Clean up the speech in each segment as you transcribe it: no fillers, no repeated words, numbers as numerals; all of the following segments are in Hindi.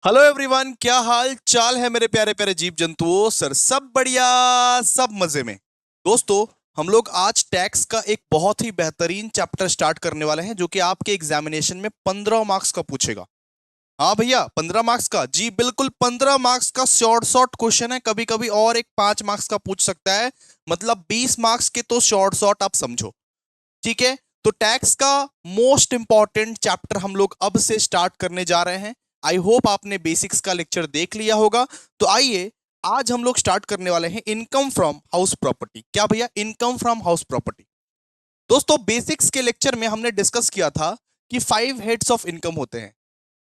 हेलो एवरीवन, क्या हाल चाल है मेरे प्यारे प्यारे जीव जंतुओं। सर सब बढ़िया, सब मजे में। दोस्तों, हम लोग आज टैक्स का एक बहुत ही बेहतरीन चैप्टर स्टार्ट करने वाले हैं जो कि आपके एग्जामिनेशन में 15 मार्क्स का पूछेगा। हाँ भैया, 15 मार्क्स का, जी बिल्कुल 15 मार्क्स का शॉर्ट शॉर्ट क्वेश्चन है। कभी कभी और एक 5 मार्क्स का पूछ सकता है, मतलब 20 मार्क्स के तो शॉर्ट शॉर्ट आप समझो। ठीक है, तो टैक्स का मोस्ट इंपॉर्टेंट चैप्टर हम लोग अब से स्टार्ट करने जा रहे हैं। आई होप आपने बेसिक्स का लेक्चर देख लिया होगा। तो आइए, आज हम लोग स्टार्ट करने वाले हैं इनकम फ्रॉम हाउस प्रॉपर्टी। क्या भैया? Income from house property. दोस्तों, बेसिक्स के लेक्चर में हमने डिस्कस किया था कि 5 हेड्स ऑफ इनकम होते हैं।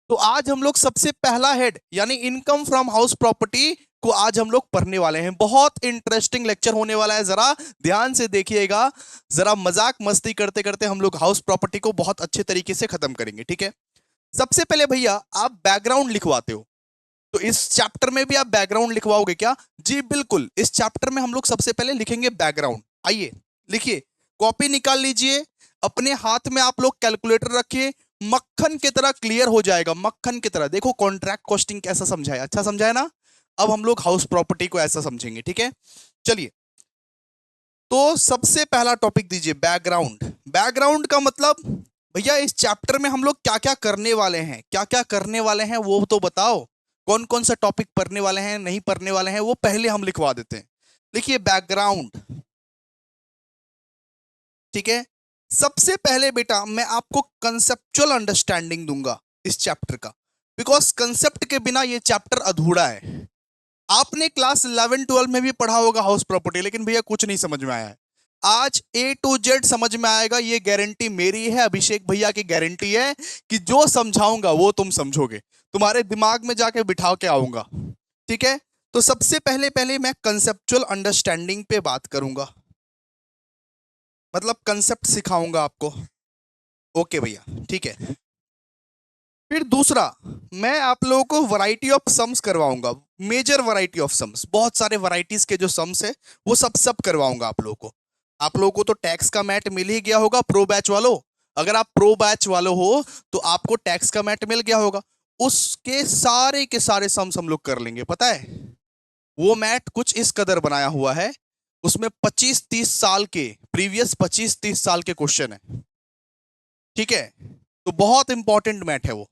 तो आज हम लोग सबसे पहला हेड यानी इनकम फ्रॉम हाउस प्रॉपर्टी को आज हम लोग पढ़ने वाले हैं। बहुत इंटरेस्टिंग लेक्चर होने वाला है, जरा ध्यान से देखिएगा। जरा मजाक मस्ती करते करते हम लोग हाउस प्रॉपर्टी को बहुत अच्छे तरीके से खत्म करेंगे। ठीक है, सबसे पहले भैया आप बैकग्राउंड लिखवाते हो, तो इस चैप्टर में भी आप बैकग्राउंड लिखवाओगे क्या? जी बिल्कुल, इस चैप्टर में हम लोग सबसे पहले लिखेंगे बैकग्राउंड। आइए लिखिए, कॉपी निकाल लीजिए, अपने हाथ में आप लोग कैलकुलेटर रखिए। मक्खन की तरह क्लियर हो जाएगा, मक्खन की तरह। देखो कॉन्ट्रैक्ट कॉस्टिंग कैसा समझाया, अच्छा समझाया ना। अब हम लोग हाउस प्रॉपर्टी को ऐसा समझेंगे। ठीक है, चलिए। तो सबसे पहला टॉपिक दीजिए बैकग्राउंड। बैकग्राउंड का मतलब भैया इस चैप्टर में हम लोग क्या क्या करने वाले हैं, क्या क्या करने वाले हैं वो तो बताओ। कौन कौन सा टॉपिक पढ़ने वाले हैं, नहीं पढ़ने वाले हैं, वो पहले हम लिखवा देते हैं। लिखिए बैकग्राउंड। ठीक है, सबसे पहले बेटा मैं आपको कंसेप्चुअल अंडरस्टैंडिंग दूंगा इस चैप्टर का, बिकॉज कंसेप्ट के बिना ये चैप्टर अधूरा है। आपने क्लास 11 12 में भी पढ़ा होगा हाउस प्रॉपर्टी, लेकिन भैया कुछ नहीं समझ में आया है। आज A to Z समझ में आएगा, ये गारंटी मेरी है, अभिषेक भैया की गारंटी है कि जो समझाऊंगा वो तुम समझोगे, तुम्हारे दिमाग में जाके बिठा के आऊंगा। ठीक है, तो सबसे पहले पहले मैं कंसेप्चुअल अंडरस्टैंडिंग पे बात करूंगा, मतलब कंसेप्ट सिखाऊंगा आपको। ओके भैया, ठीक है। फिर दूसरा, मैं आप लोगों को वैरायटी ऑफ सम्स करवाऊंगा। मेजर वैरायटी ऑफ सम्स, बहुत सारे वैरायटीज के जो सम्स है वो सब सब करवाऊंगा आप लोगों को। आप लोगों को तो टैक्स का मैट मिल ही गया होगा प्रो बैच वालों। अगर आप प्रो बैच वाले हो तो आपको टैक्स का मैट मिल गया होगा। उसके सारे के सारे सम्स हम लोग कर लेंगे। पता है वो मैट कुछ इस कदर बनाया हुआ है, उसमें 25 30 साल के, प्रीवियस 25 30 साल के क्वेश्चन है। ठीक है, तो बहुत इंपॉर्टेंट मैट है वो।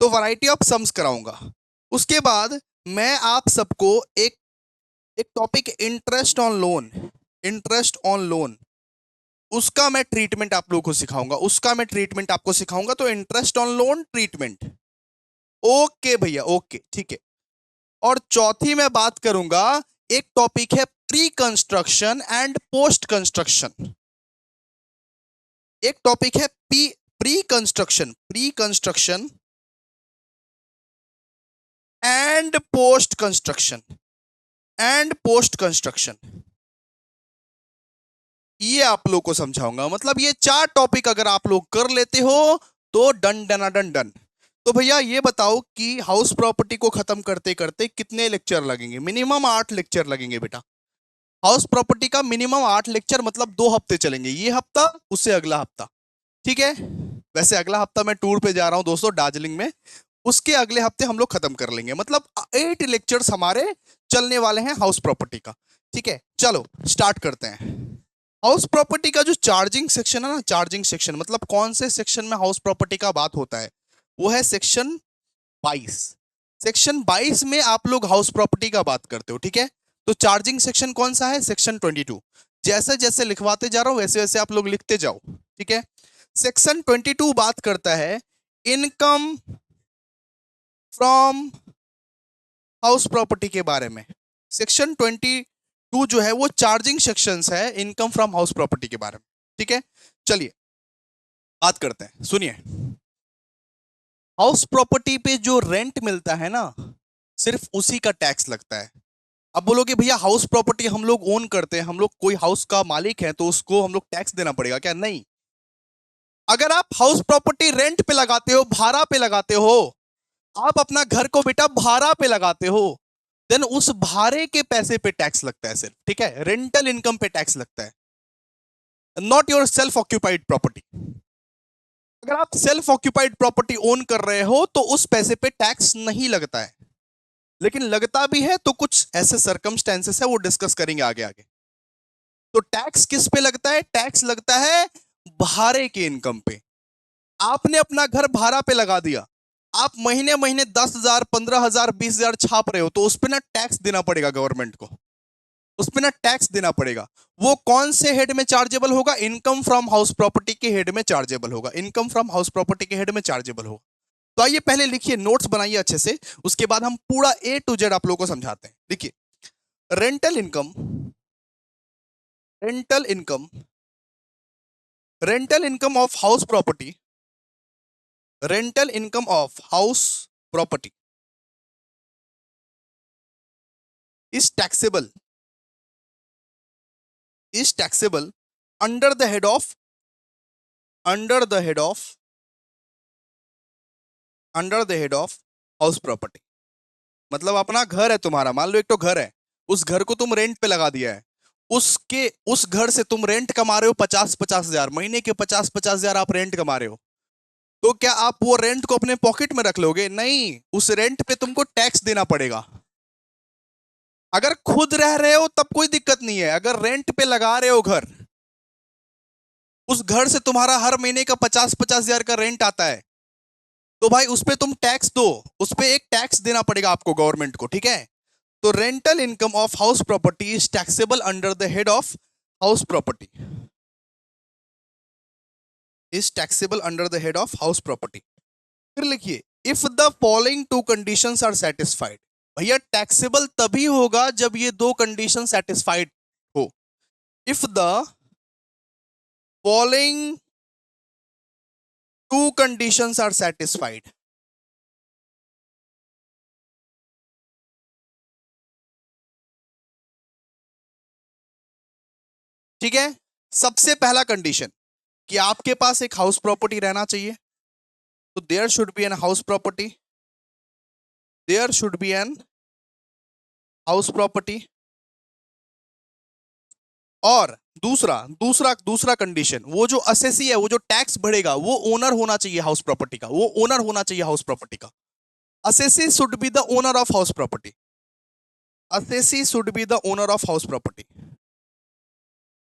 तो वैरायटी ऑफ सम्स कराऊंगा। उसके बाद मैं आप सबको एक एक topic interest on loan, interest on loan, उसका मैं ट्रीटमेंट आप लोगों को सिखाऊंगा, उसका मैं ट्रीटमेंट आपको सिखाऊंगा। तो interest on loan treatment. Okay भैया, ओके ठीक है। और चौथी मैं बात करूंगा, एक टॉपिक है pre construction and post construction. एक टॉपिक है pre construction, pre construction and post construction, and post construction. ये आप लोग को समझाऊंगा। मतलब ये 4 टॉपिक अगर आप लोग कर लेते हो तो डन डन डन डन। तो भैया ये बताओ कि हाउस प्रॉपर्टी को खत्म करते करते कितने लेक्चर लगेंगे? मिनिमम 8 लेक्चर लगेंगे बेटा। हाउस प्रॉपर्टी का मिनिमम 8 लेक्चर, मतलब 2 हफ्ते चलेंगे। ये हफ्ता, उससे अगला हफ्ता। ठीक है, वैसे अगला हफ्ता मैं टूर पे जा रहा हूं दोस्तों, दार्जिलिंग में। उसके अगले हफ्ते हम लोग खत्म कर लेंगे, मतलब 8 लेक्चर्स हमारे चलने वाले हैं हाउस प्रॉपर्टी का। ठीक है, चलो स्टार्ट करते हैं। हाउस प्रॉपर्टी का जो चार्जिंग सेक्शन है ना, चार्जिंग सेक्शन मतलब कौन से सेक्शन में हाउस प्रॉपर्टी का बात होता है, वो है सेक्शन 22। सेक्शन 22 में आप लोग हाउस प्रॉपर्टी का बात करते हो। ठीक है, तो चार्जिंग सेक्शन कौन सा है? सेक्शन 22। जैसे जैसे लिखवाते जा रहा हूं वैसे वैसे आप लोग लिखते जाओ। ठीक है, सेक्शन 22 बात करता है इनकम फ्रॉम हाउस प्रॉपर्टी के बारे में। सेक्शन 22 जो है वो चार्जिंग सेक्शंस है इनकम फ्रॉम हाउस प्रॉपर्टी के बारे में। ठीक है, चलिए बात करते हैं, सुनिए। हाउस प्रॉपर्टी पे जो रेंट मिलता है ना, सिर्फ उसी का टैक्स लगता है। अब बोलोगे भैया हाउस प्रॉपर्टी हम लोग ओन करते हैं, हम लोग कोई हाउस का मालिक है तो उसको हम लोग टैक्स देना पड़ेगा क्या? नहीं। अगर आप हाउस प्रॉपर्टी रेंट पे लगाते हो, भाड़ा पे लगाते हो, आप अपना घर को बेटा भाड़ा पे लगाते हो, देन उस भाड़े के पैसे पे टैक्स लगता है सिर्फ। ठीक है, रेंटल इनकम पे टैक्स लगता है, not your self occupied property. अगर आप सेल्फ ऑक्यूपाइड प्रॉपर्टी ओन कर रहे हो तो उस पैसे पे टैक्स नहीं लगता है, लेकिन लगता भी है तो कुछ ऐसे सर्कमस्टेंसेस है, वो डिस्कस करेंगे आगे आगे। तो टैक्स किस पे लगता है? टैक्स लगता है भाड़े के इनकम पे। आपने अपना घर भाड़ा पे लगा दिया, आप महीने महीने 10,000, 15,000, 20,000 छाप रहे हो, तो उस पे ना टैक्स देना पड़ेगा गवर्नमेंट को, उस पे ना टैक्स देना पड़ेगा। वो कौन से हेड में चार्जेबल होगा? इनकम फ्रॉम हाउस प्रॉपर्टी के हेड में चार्जेबल होगा, इनकम फ्रॉम हाउस प्रॉपर्टी के हेड में चार्जेबल होगा। तो आइए पहले लिखिए, नोट्स बनाइए अच्छे से, उसके बाद हम पूरा A to Z आप लोगों को समझाते हैं। देखिए, rental income, rental income, rental income of house property, rental income of house property is taxable, is taxable under the head of, under the head of, under the head of house property. मतलब अपना घर है तुम्हारा, मान लो एक तो घर है, उस घर को तुम रेंट पे लगा दिया है, उसके उस घर से तुम रेंट कमा रहे हो 50,000 महीने के 50,000 आप रेंट कमा रहे हो। तो क्या आप वो रेंट को अपने पॉकेट में रख लोगे? नहीं, उस रेंट पे तुमको टैक्स देना पड़ेगा। अगर खुद रह रहे हो तब कोई दिक्कत नहीं है, अगर रेंट पे लगा रहे हो घर, उस घर से तुम्हारा हर महीने का 50,000 का रेंट आता है, तो भाई उस पे तुम टैक्स दो, उस पे एक टैक्स देना पड़ेगा आपको गवर्नमेंट को, ठीक है? तो rental income of house property is taxable under the head of house property, is taxable under the head of house property. फिर लिखिए, if the following two conditions are satisfied. भैया टैक्सेबल तभी होगा जब ये दो कंडीशन सेटिस्फाइड हो। If the following two conditions are satisfied. ठीक है, सबसे पहला कंडीशन कि आपके पास एक हाउस प्रॉपर्टी रहना चाहिए, तो there should be an house property, there should be an house property. और दूसरा दूसरा दूसरा कंडीशन, वो जो असेसी है, वो जो टैक्स बढ़ेगा, वो ओनर होना चाहिए हाउस प्रॉपर्टी का, वो ओनर होना चाहिए हाउस प्रॉपर्टी का। Assessee should be the owner of house property, assessee should be the owner of house property,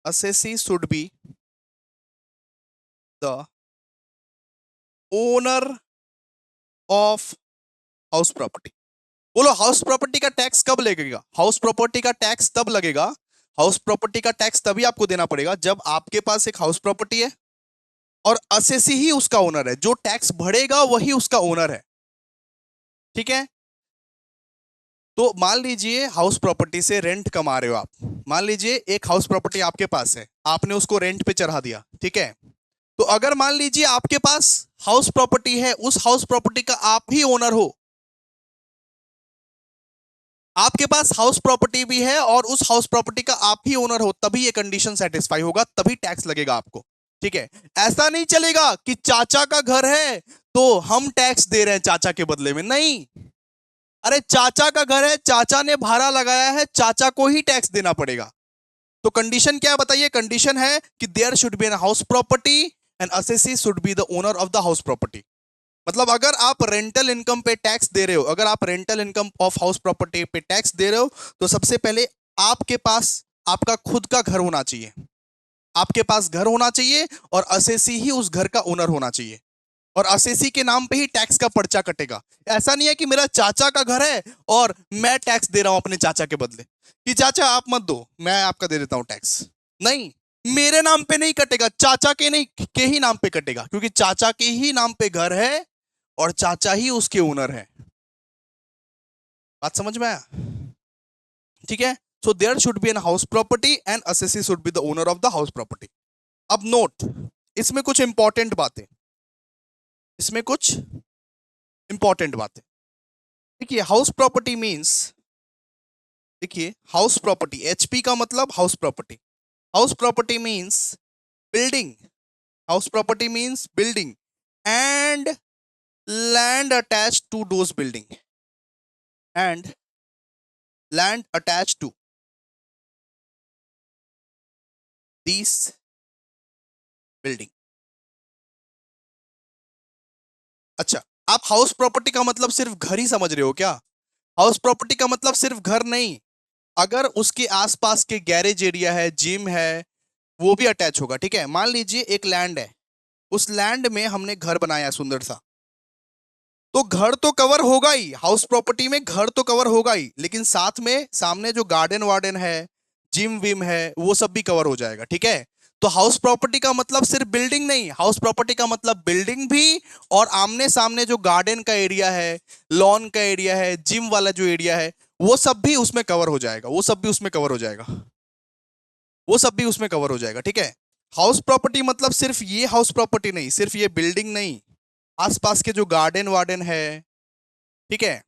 assessee should be the owner of house property. बोलो, हाउस प्रॉपर्टी का टैक्स कब लगेगा? हाउस प्रॉपर्टी का टैक्स तब लगेगा, हाउस प्रॉपर्टी का टैक्स तभी आपको देना पड़ेगा जब आपके पास एक हाउस प्रॉपर्टी है और असेसी ही उसका ओनर है, जो टैक्स बढ़ेगा वही उसका ओनर है। ठीक है, तो मान लीजिए हाउस प्रॉपर्टी से रेंट कमा रहे हो आप, मान लीजिए एक हाउस प्रॉपर्टी आपके पास है, आपने उसको रेंट पे चढ़ा दिया, ठीक है? तो अगर मान लीजिए आपके पास हाउस प्रॉपर्टी है, उस हाउस प्रॉपर्टी का आप ही ओनर हो, आपके पास हाउस प्रॉपर्टी भी है और उस हाउस प्रॉपर्टी का आप ही ओनर हो, तभी ये कंडीशन सेटिस्फाई होगा, तभी टैक्स लगेगा आपको। ठीक है, ऐसा नहीं चलेगा कि चाचा का घर है तो हम टैक्स दे रहे हैं चाचा के बदले में, नहीं। अरे चाचा का घर है, चाचा ने भाड़ा लगाया है, चाचा को ही टैक्स देना पड़ेगा। तो कंडीशन क्या है बताइए? कंडीशन है कि there should be an house property and assessee should be the owner of the house property. मतलब अगर आप रेंटल इनकम पे टैक्स दे रहे हो, अगर आप rental income of house property पे टैक्स दे रहे हो, तो सबसे पहले आपके पास आपका खुद का घर होना चाहिए, आपके पास घर होना चाहिए और असेसी ही उस घर का ओनर होना चाहिए, और असेसी के नाम पे ही टैक्स का पर्चा कटेगा। ऐसा नहीं है कि मेरा चाचा का घर है और मैं टैक्स दे रहा हूं अपने चाचा के बदले, कि चाचा आप मत दो, मैं आपका दे देता हूं टैक्स। नहीं, मेरे नाम पे नहीं कटेगा, चाचा के नहीं के ही नाम पे कटेगा, क्योंकि चाचा के ही नाम पे घर है और चाचा ही उसके ओनर है। बात समझ में आया? ठीक है, so there should be an house property and assessee should be the owner of the house property. अब नोट, इसमें कुछ इंपॉर्टेंट बातें, इसमें कुछ इंपॉर्टेंट बातें। देखिए, हाउस प्रॉपर्टी मींस, देखिए हाउस प्रॉपर्टी, एचपी का मतलब house property, house property means building, house property means building and land attached to those building, and land attached to this building. अच्छा, आप हाउस प्रॉपर्टी का मतलब सिर्फ घर ही समझ रहे हो क्या? हाउस प्रॉपर्टी का मतलब सिर्फ घर नहीं, अगर उसके आसपास के गैरेज एरिया है, जिम है, वो भी अटैच होगा। ठीक है, मान लीजिए एक लैंड है, उस लैंड में हमने घर बनाया सुंदर सा, तो घर तो कवर होगा ही, हाउस प्रॉपर्टी में घर तो कवर होगा ही, लेकिन साथ में सामने जो गार्डन वार्डन है, जिम विम है, वो सब भी कवर हो जाएगा। ठीक है, तो हाउस प्रॉपर्टी का मतलब सिर्फ बिल्डिंग नहीं, हाउस प्रॉपर्टी का मतलब बिल्डिंग भी, और आमने सामने जो गार्डन का एरिया है, लॉन का एरिया है, जिम वाला जो एरिया है, वो सब भी उसमें कवर हो जाएगा, वो सब भी उसमें कवर हो जाएगा, वो सब भी उसमें कवर हो जाएगा। ठीक है, हाउस प्रॉपर्टी मतलब सिर्फ ये हाउस प्रॉपर्टी नहीं, सिर्फ ये बिल्डिंग नहीं, आसपास के जो गार्डन वार्डन है, ठीक है,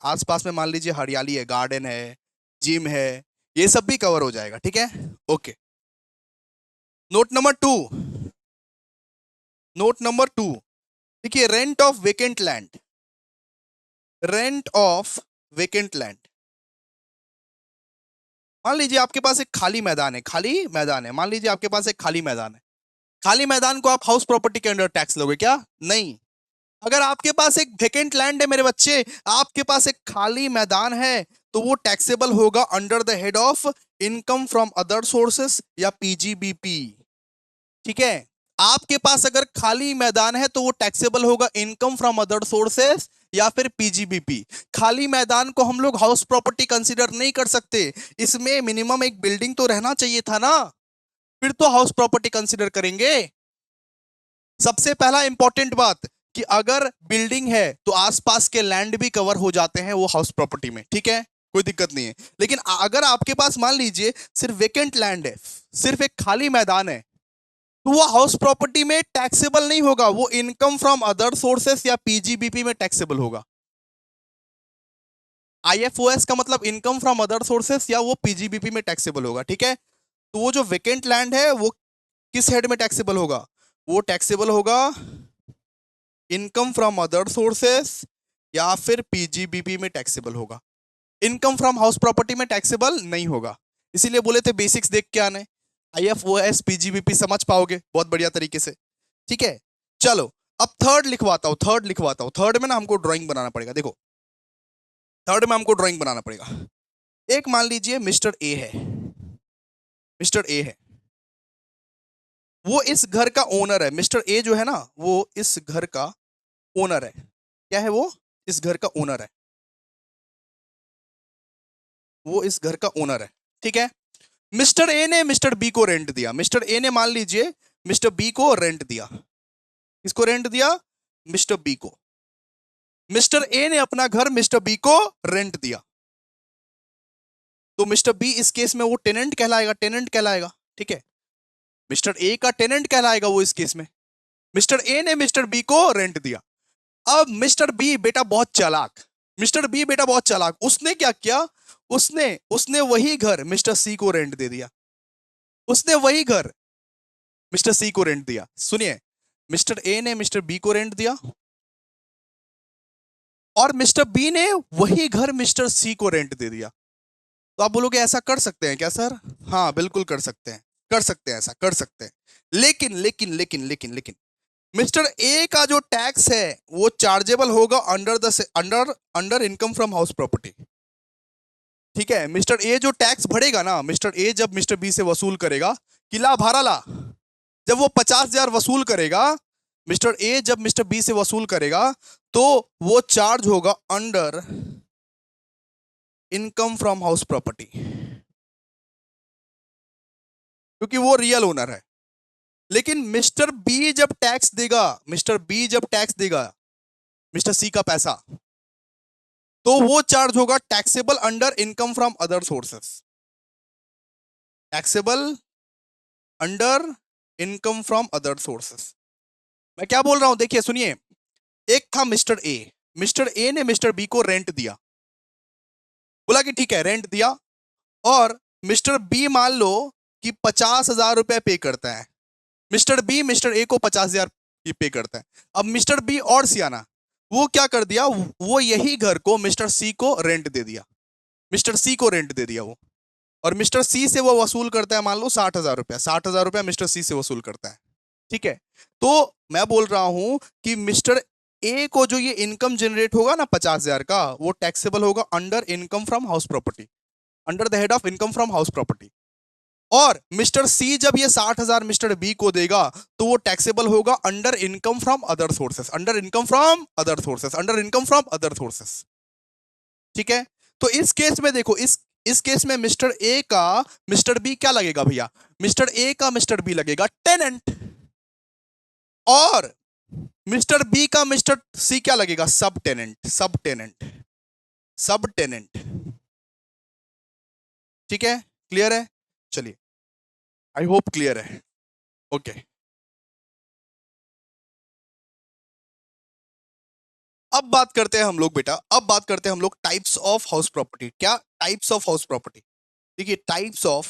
आसपास में मान लीजिए हरियाली है, गार्डन है, जिम है, ये सब भी कवर हो जाएगा। ठीक है, okay. Note number two, note number two, देखिए, rent of vacant land, rent of vacant land. मान लीजिए आपके पास एक खाली मैदान है, खाली मैदान है, मान लीजिए आपके पास एक खाली मैदान है, खाली मैदान को आप हाउस प्रॉपर्टी के अंडर टैक्स लोगे क्या? नहीं। अगर आपके पास एक वेकेंट लैंड है मेरे बच्चे, आपके पास एक खाली मैदान है, तो वो टैक्सेबल होगा under the head of income from other sources या पीजीबीपी। ठीक है, आपके पास अगर खाली मैदान है तो वो टैक्सेबल होगा इनकम फ्रॉम अदर सोर्सेस या फिर पीजीबीपी। खाली मैदान को हम लोग हाउस प्रॉपर्टी कंसीडर नहीं कर सकते, इसमें मिनिमम एक बिल्डिंग तो रहना चाहिए था ना, फिर तो हाउस प्रॉपर्टी कंसीडर करेंगे। सबसे पहला इंपॉर्टेंट बात कि अगर बिल्डिंग है तो आसपास के लैंड भी कवर हो जाते हैं वो हाउस प्रॉपर्टी में। ठीक है, कोई दिक्कत नहीं है। लेकिन अगर आपके पास मान लीजिए सिर्फ वेकेंट लैंड है, सिर्फ एक खाली मैदान है, तो वो हाउस प्रॉपर्टी में टैक्सेबल नहीं होगा, वो इनकम फ्रॉम अदर सोर्सेस या पीजीबीपी में टैक्सेबल होगा। आईएफओएस का मतलब इनकम फ्रॉम अदर सोर्सेस या वो पीजीबीपी में टैक्सेबल होगा। ठीक है, तो वो जो वेकेंट लैंड है वो किस हेड में टैक्सेबल होगा? वो टैक्सेबल होगा इनकम फ्रॉम अदर सोर्सेस या फिर पीजीबीपी में टैक्सेबल होगा। इनकम फ्रॉम हाउस प्रॉपर्टी में टैक्सेबल नहीं होगा, इसीलिए बोले थे बेसिक्स देख के आने। आईएफओएस पीजीबीपी समझ पाओगे बहुत बढ़िया तरीके से। ठीक है, चलो अब थर्ड लिखवाता हूं, थर्ड लिखवाता हूं। थर्ड में ना हमको ड्राइंग बनाना पड़ेगा। देखो, थर्ड में हमको ड्राइंग बनाना पड़ेगा। एक मान लीजिए मिस्टर ए है, मिस्टर ए है, वो इस घर का ओनर है। मिस्टर ए जो है ना, वो इस घर का ओनर है। क्या है वो? इस घर का ओनर है, वो इस घर का ओनर है। ठीक है, मिस्टर ए ने मिस्टर बी को रेंट दिया। मिस्टर ए ने मान लीजिए मिस्टर बी को रेंट दिया। किसको रेंट दिया? मिस्टर बी को। मिस्टर ए ने अपना घर मिस्टर बी को रेंट दिया, तो मिस्टर बी इस केस में वो टेनेंट कहलाएगा, टेनेंट कहलाएगा। ठीक है, मिस्टर ए का टेनेंट कहलाएगा वो इस केस में। मिस्टर ए ने मिस्टर बी को रेंट दिया। अब मिस्टर बी बेटा बहुत चालाक, मिस्टर बी बेटा बहुत चालाक, उसने क्या किया? उसने उसने वही घर मिस्टर सी को रेंट दे दिया। उसने वही घर मिस्टर सी को रेंट दिया। सुनिए, मिस्टर ए ने मिस्टर बी को रेंट दिया और मिस्टर बी ने वही घर मिस्टर सी को रेंट दे दिया। तो आप बोलोगे ऐसा कर सकते हैं क्या सर? हाँ बिल्कुल कर सकते हैं, कर सकते हैं, ऐसा कर सकते हैं। लेकिन लेकिन लेकिन लेकिन लेकिन मिस्टर ए का जो टैक्स है वो चार्जेबल होगा under the under under income from house property. ठीक है, मिस्टर ए जो टैक्स भरेगा ना, मिस्टर ए जब मिस्टर बी से वसूल करेगा कि ला भाड़ा ला, जब वो 50,000 वसूल करेगा, मिस्टर ए जब मिस्टर बी से वसूल करेगा, तो वो चार्ज होगा under income from house property, क्योंकि वो रियल ओनर है। लेकिन मिस्टर बी जब टैक्स देगा, मिस्टर बी जब टैक्स देगा मिस्टर सी का पैसा, तो वो चार्ज होगा taxable under income from other sources, taxable under income from other sources. मैं क्या बोल रहा हूं, देखिए सुनिए, एक था मिस्टर ए, मिस्टर ए ने मिस्टर बी को रेंट दिया, बोला कि ठीक है रेंट दिया, और मिस्टर बी मान लो कि 50,000 रुपए पे करता है। मिस्टर बी मिस्टर ए को 50,000 पे करता है। अब मिस्टर बी और सियाना, वो क्या कर दिया, वो यही घर को मिस्टर सी को रेंट दे दिया, मिस्टर सी को रेंट दे दिया वो, और मिस्टर सी से वो वसूल करता है मान लो 60,000 रुपया, 60,000 रुपया मिस्टर सी से वसूल करता है। ठीक है, तो मैं बोल रहा हूं कि मिस्टर ए को जो ये इनकम जनरेट होगा ना 50,000 का, वो टैक्सेबल होगा under income from house property, under the head of income from house property. और मिस्टर सी जब ये 60,000 मिस्टर बी को देगा तो वो टैक्सेबल होगा under income from other sources, under income from other sources, under income from other sources. ठीक है, तो इस केस में देखो, इस केस में मिस्टर ए का मिस्टर बी क्या लगेगा भैया, मिस्टर ए का मिस्टर बी लगेगा टेनेंट, और मिस्टर बी का मिस्टर सी क्या लगेगा, सब टेनेंट, सब टेनेंट, सब टेनेंट। ठीक है, क्लियर है? चलिए, आई होप क्लियर है। ओके, अब बात करते हैं हम लोग बेटा, अब बात करते हैं हम लोग टाइप्स ऑफ हाउस प्रॉपर्टी। क्या टाइप्स ऑफ हाउस प्रॉपर्टी? देखिए, types of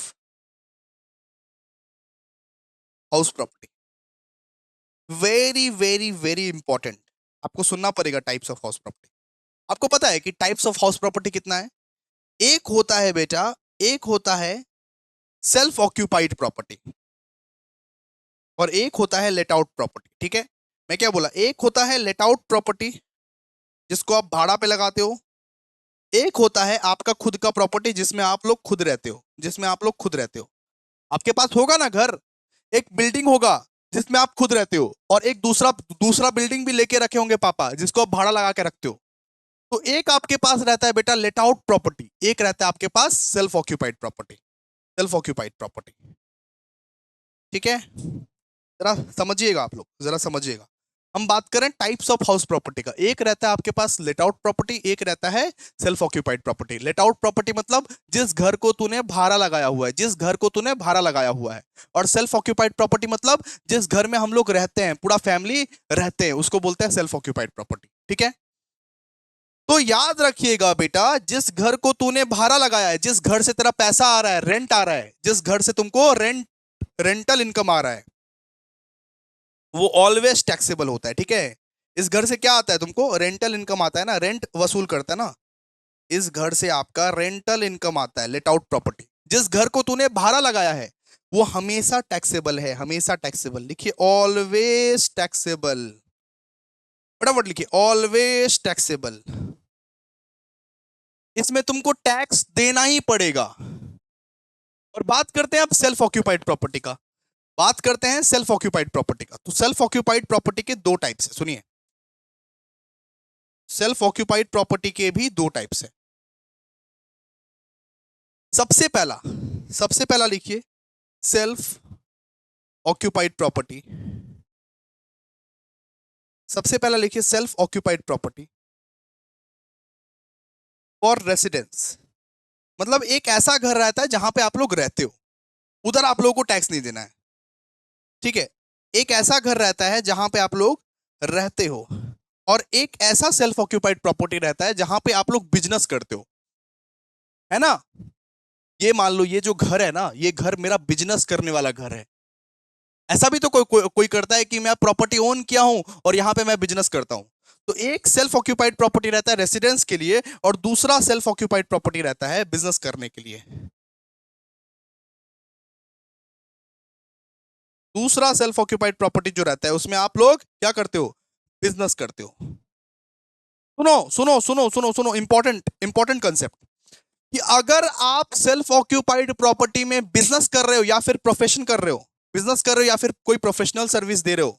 house property very very very important, आपको सुनना पड़ेगा। टाइप्स ऑफ हाउस प्रॉपर्टी, आपको पता है कि टाइप्स ऑफ हाउस प्रॉपर्टी कितना है? एक होता है बेटा, एक होता है सेल्फ ऑक्यूपाइड प्रॉपर्टी, और एक होता है लेट आउट प्रॉपर्टी। ठीक है, मैं क्या बोला, एक होता है लेट आउट प्रॉपर्टी जिसको आप भाड़ा पे लगाते हो, एक होता है आपका खुद का प्रॉपर्टी जिसमें आप लोग खुद रहते हो, जिसमें आप लोग खुद रहते हो। आपके पास होगा ना घर, एक बिल्डिंग होगा जिसमें आप खुद रहते हो, और एक दूसरा दूसरा बिल्डिंग भी लेके रखे होंगे पापा जिसको आप भाड़ा लगा के रखते हो। तो एक आपके पास रहता है बेटा लेट आउट प्रॉपर्टी, एक रहता है आपके पास self occupied property, self occupied property. ठीक है, जरा समझिएगा, आप लोग जरा समझिएगा। हम बात करें टाइप्स ऑफ हाउस प्रॉपर्टी का, एक रहता है आपके पास लेट आउट प्रॉपर्टी, एक रहता है self occupied property. Late out property मतलब जिस घर को तूने भाड़ा लगाया हुआ है, जिस घर को तूने भाड़ा लगाया हुआ है। और सेल्फ ऑक्यूपाइड प्रॉपर्टी मतलब जिस घर में हम लोग रहते हैं, पूरा फैमिली रहते हैं, उसको बोलते हैं सेल्फ ऑक्यूपाइड प्रॉपर्टी। ठीक है, तो याद रखिएगा बेटा, जिस घर को तूने भाड़ा लगाया है, जिस घर से तेरा पैसा आ रहा है, रेंट आ रहा है, जिस घर से तुमको रेंटल इनकम आ रहा है, वो ऑलवेज टैक्सेबल होता है। ठीक है, इस घर से क्या आता है तुमको, रेंटल इनकम आता है ना, रेंट वसूल करता है ना, इस घर से आपका रेंटल इनकम आता है, लेट आउट प्रॉपर्टी। जिस घर को तूने भाड़ा लगाया है वो हमेशा टैक्सेबल है, हमेशा टैक्सेबल। लिखिए ऑलवेज टैक्सेबल, फटाफट लिखिए ऑलवेज टैक्सेबल। इसमें तुमको टैक्स देना ही पड़ेगा। और बात करते हैं अब सेल्फ ऑक्यूपाइड प्रॉपर्टी का, बात करते हैं सेल्फ ऑक्यूपाइड प्रॉपर्टी का। तो सेल्फ ऑक्यूपाइड प्रॉपर्टी के दो टाइप्स है, सुनिए, सेल्फ ऑक्यूपाइड प्रॉपर्टी के भी दो टाइप्स है। सबसे पहला लिखिए सेल्फ ऑक्यूपाइड प्रॉपर्टी, सबसे पहला लिखिए self occupied property for residence. मतलब एक ऐसा घर रहता है जहां पे आप लोग रहते हो, उधर आप लोगों को टैक्स नहीं देना है। ठीक है, एक ऐसा घर रहता है जहां पे आप लोग रहते हो, और एक ऐसा सेल्फ ऑक्यूपाइड प्रॉपर्टी रहता है जहां पे आप लोग बिजनेस करते हो, है ना। ये मान लो ये जो घर है ना, ये घर मेरा बिजनेस करने वाला घर है। ऐसा भी तो कोई करता है कि मैं प्रॉपर्टी ओन किया हूं और यहां पे मैं बिजनेस करता हूं। तो एक सेल्फ ऑक्यूपाइड प्रॉपर्टी रहता है रेसिडेंस के लिए, और दूसरा सेल्फ ऑक्यूपाइड प्रॉपर्टी रहता है बिजनेस करने के लिए। दूसरा सेल्फ ऑक्यूपाइड प्रॉपर्टी जो रहता है उसमें आप लोग क्या करते हो, बिजनेस करते हो। सुनो सुनो सुनो सुनो सुनो, इंपॉर्टेंट इंपॉर्टेंट कंसेप्ट, कि अगर आप सेल्फ ऑक्यूपाइड प्रॉपर्टी में बिजनेस कर रहे हो या फिर प्रोफेशन कर रहे हो, बिजनेस कर रहे हो या फिर कोई प्रोफेशनल सर्विस दे रहे हो,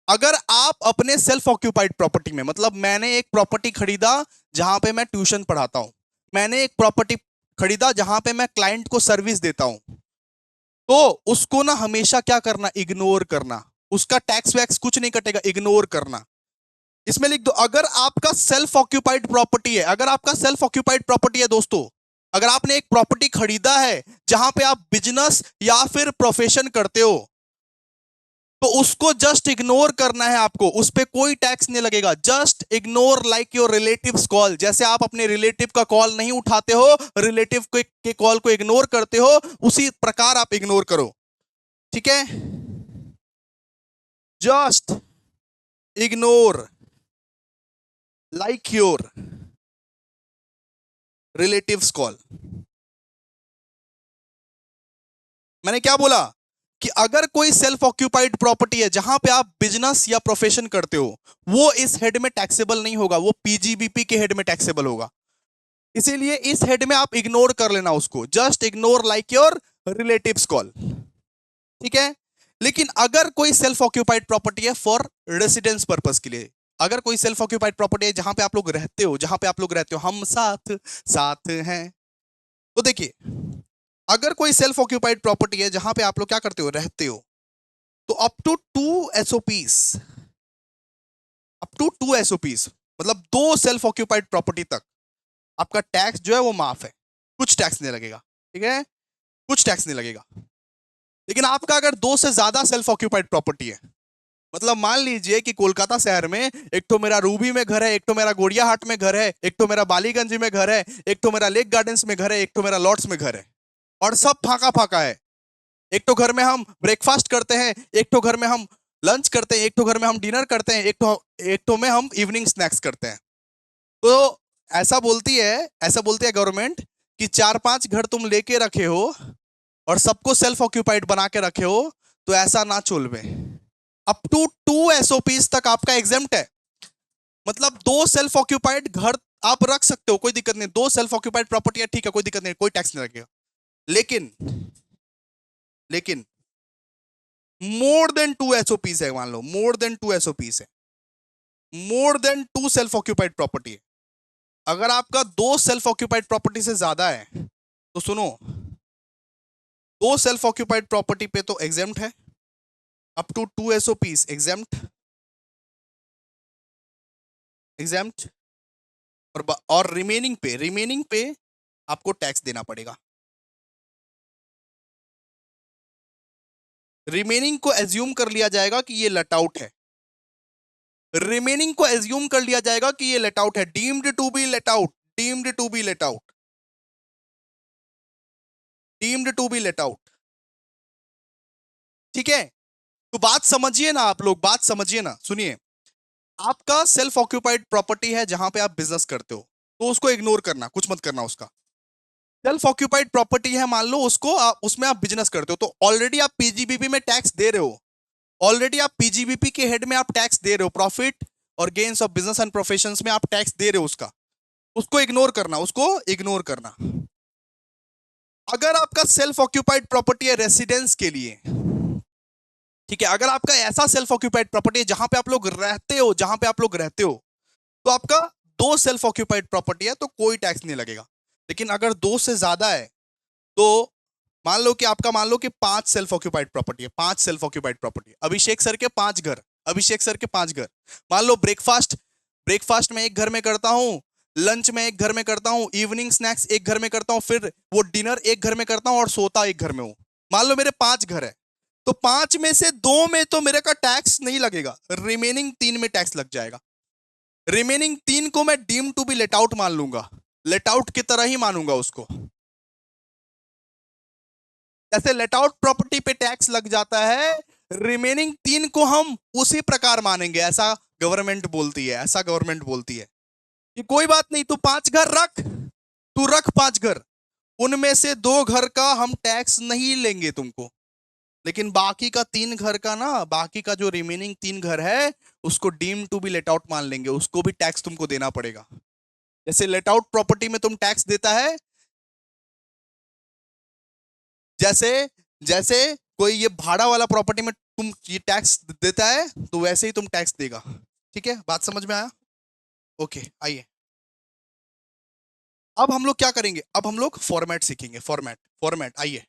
अगर आप अपने सेल्फ ऑक्यूपाइड प्रॉपर्टी में, मतलब मैंने एक प्रॉपर्टी खरीदा जहां पे मैं ट्यूशन पढ़ाता हूं, मैंने एक प्रॉपर्टी खरीदा जहां पे मैं क्लाइंट को सर्विस देता हूं, तो उसको ना हमेशा क्या करना, इग्नोर करना। उसका टैक्स वैक्स कुछ नहीं कटेगा, इग्नोर करना। इसमें लिख दो, अगर आपका सेल्फ ऑक्यूपाइड प्रॉपर्टी है, अगर आपका सेल्फ ऑक्यूपाइड प्रॉपर्टी है दोस्तों, अगर आपने एक प्रॉपर्टी खरीदा है जहां पे आप बिजनेस या फिर प्रोफेशन करते हो, तो उसको जस्ट इग्नोर करना है आपको, उस पर कोई टैक्स नहीं लगेगा। Just ignore like your relatives call, जैसे आप अपने रिलेटिव का कॉल नहीं उठाते हो, रिलेटिव के कॉल को इग्नोर करते हो, उसी प्रकार आप इग्नोर करो। ठीक है, just ignore like your relatives call. मैंने क्या बोला, कि अगर कोई सेल्फ ऑक्यूपाइड प्रॉपर्टी है जहां पे आप बिजनेस या प्रोफेशन करते हो, वो इस हेड में टैक्सेबल नहीं होगा, वो पीजीबीपी के हेड में टैक्सेबल होगा। इसीलिए इस हेड में आप इग्नोर कर लेना उसको, just ignore like your relatives call, ठीक है। लेकिन अगर कोई सेल्फ ऑक्यूपाइड प्रॉपर्टी है फॉर रेसिडेंस पर्पस के लिए, अगर कोई सेल्फ ऑक्यूपाइड प्रॉपर्टी है जहां पे आप लोग रहते हो, जहां पे आप लोग रहते हो, हम साथ साथ हैं, तो देखिए, अगर कोई सेल्फ ऑक्यूपाइड प्रॉपर्टी है जहां पे आप लोग क्या करते हो, रहते हो, तो अप टू टू एसओपीज मतलब 2 सेल्फ ऑक्यूपाइड प्रॉपर्टी तक आपका टैक्स जो है वो माफ है, कुछ टैक्स नहीं लगेगा, ठीक है, कुछ टैक्स नहीं लगेगा। लेकिन आपका अगर 2 से ज्यादा सेल्फ ऑक्यूपाइड प्रॉपर्टी है, मतलब मान लीजिए कि कोलकाता शहर में एक तो मेरा रूबी में घर है, एक तो मेरा गोड़ियाहाट में घर है, एक तो मेरा बालीगंज में घर है, एक तो मेरा लेक गार्डन्स में घर है, एक तो मेरा लॉर्ड्स में घर है, और सब फाका फाका है। एक तो घर में हम ब्रेकफास्ट करते हैं, एक तो घर में हम लंच करते हैं, एक तो घर में हम डिनर करते हैं, एक तो में हम इवनिंग स्नैक्स करते हैं। तो ऐसा बोलती है गवर्नमेंट कि 4-5 घर तुम लेके रखे हो और सबको सेल्फ ऑक्यूपाइड बना के रखे हो, तो ऐसा ना चलवे। अप टू 2 एसओपीज तक आपका एग्जेम्प्ट है, मतलब 2 सेल्फ ऑक्यूपाइड घर आप रख सकते हो, कोई दिक्कत नहीं, 2 सेल्फ ऑक्यूपाइड प्रॉपर्टी है, ठीक है, कोई दिक्कत नहीं, कोई टैक्स नहीं लगेगा। लेकिन लेकिन मोर देन 2 एसओपीज है, मान लो मोर देन 2 एसओपीज है, more than 2 self occupied property है, अगर आपका 2 सेल्फ ऑक्यूपाइड प्रॉपर्टी से ज्यादा है, तो सुनो, 2 सेल्फ ऑक्यूपाइड प्रॉपर्टी पे तो एग्जेम्प्ट है, अप टू 2 एसओपीज एग्जेम्प्ट, और रिमेनिंग पे आपको टैक्स देना पड़ेगा। रिमेनिंग को एज्यूम कर लिया जाएगा कि ये लेट आउट है, रिमेनिंग को एज्यूम कर लिया जाएगा कि ये लेट आउट है, deemed to be let out, deemed to be let out, deemed to be let out, ठीक है। तो बात समझिए ना, आप लोग बात समझिए ना, सुनिए, आपका सेल्फ ऑक्यूपाइड प्रॉपर्टी है जहां पे आप बिजनेस करते हो, तो उसको इग्नोर करना, कुछ मत करना उसका। सेल्फ ऑक्यूपाइड प्रॉपर्टी है, मान लो उसको उसमें आप बिजनेस करते हो, तो ऑलरेडी आप पीजीबीपी में टैक्स दे रहे हो, ऑलरेडी आप पीजीबीपी के हेड में आप टैक्स दे रहे हो, प्रॉफिट और gains of business and professions में आप टैक्स दे रहे हो उसका, उसको इग्नोर करना, उसको इग्नोर करना। अगर आपका सेल्फ ऑक्यूपाइड प्रॉपर्टी है रेसिडेंस के लिए, ठीक है, अगर आपका ऐसा सेल्फ ऑक्यूपाइड प्रॉपर्टी है जहां पे आप लोग रहते हो, जहां पे आप लोग रहते हो, तो आपका 2 सेल्फ ऑक्यूपाइड प्रॉपर्टी है तो कोई टैक्स नहीं लगेगा। लेकिन अगर 2 से ज्यादा है, तो मान लो कि 5 सेल्फ ऑक्यूपाइड प्रॉपर्टी है, 5 सेल्फ ऑक्यूपाइड प्रॉपर्टी, अभिषेक सर के 5 घर, अभिषेक सर के 5 घर, मान लो ब्रेकफास्ट ब्रेकफास्ट में एक घर में करता हूं, लंच में एक घर में करता हूं, इवनिंग स्नैक्स एक घर में करता हूं, फिर वो डिनर एक घर में करता हूं और सोता एक घर में हूं। मान लो मेरे 5 घर है, तो 5 में से 2 में तो मेरे का टैक्स नहीं लगेगा, रिमेनिंग 3 में टैक्स लग जाएगा। रिमेनिंग 3 को मैं deem to be let out मान लूंगा, लेट आउट की तरह ही मानूंगा उसको, जैसे लेट आउट प्रॉपर्टी पे टैक्स लग जाता है, रिमेनिंग 3 को हम उसी प्रकार मानेंगे, ऐसा गवर्नमेंट बोलती है, ऐसा गवर्नमेंट बोलती है कि कोई बात नहीं, तू 5 घर रख, तू रख 5 घर, उनमें से 2 घर का हम टैक्स नहीं लेंगे तुमको, लेकिन बाकी का 3 घर का ना, बाकी का जो रिमेनिंग 3 घर है, उसको deem to be let out मान लेंगे, उसको भी टैक्स तुमको देना पड़ेगा। जैसे लेट आउट प्रॉपर्टी में तुम टैक्स देता है, जैसे जैसे कोई ये भाड़ा वाला प्रॉपर्टी में तुम ये टैक्स देता है, तो वैसे ही तुम टैक्स देगा, ठीक है, बात समझ में आया? ओके, आइए, अब हम लोग क्या करेंगे, अब हम लोग फॉर्मेट सीखेंगे, फॉर्मेट फॉर्मेट आइए,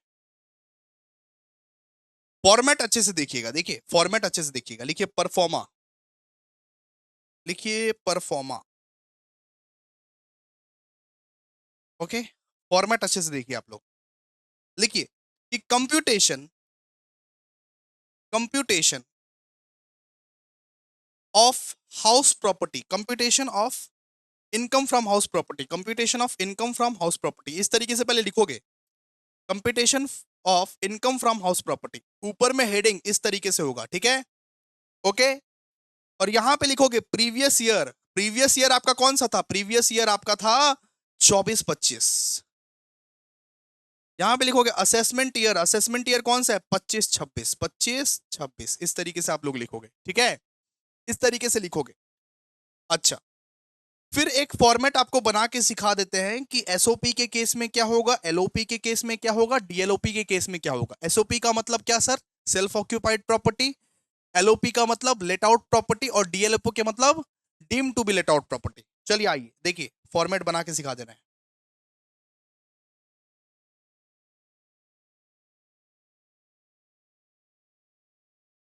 फॉर्मेट अच्छे से देखिएगा, देखिए फॉर्मेट अच्छे से देखिएगा, लिखिए परफॉर्मा, लिखिए परफॉर्मा, ओके, फॉर्मेट अच्छे से देखिए आप लोग, लिखिए कि computation computation of house property, computation of income from house property, computation of income from house property, इस तरीके से पहले लिखोगे, computation of income from house property, ऊपर में हेडिंग इस तरीके से होगा, ठीक है, ओके। और यहां पे लिखोगे प्रीवियस ईयर, प्रीवियस ईयर आपका कौन सा था, प्रीवियस ईयर आपका था 24-25, यहां पे लिखोगे असेसमेंट ईयर कौन सा है, 25-26, 25-26, इस तरीके से आप लोग लिखोगे, ठीक है, इस तरीके से लिखोगे। अच्छा, फिर एक फॉर्मेट आपको बना के सिखा देते हैं कि एसओपी के केस में क्या होगा, एलओपी के केस में क्या होगा, डीएलओपी के केस में क्या होगा। एसओपी का मतलब क्या sir, self occupied property, LOP का मतलब लेट आउट प्रॉपर्टी, और डीएलओपी के मतलब deem to be let out property. चलिए आइए देखिए फॉर्मेट बना के सिखा दे रहे हैं।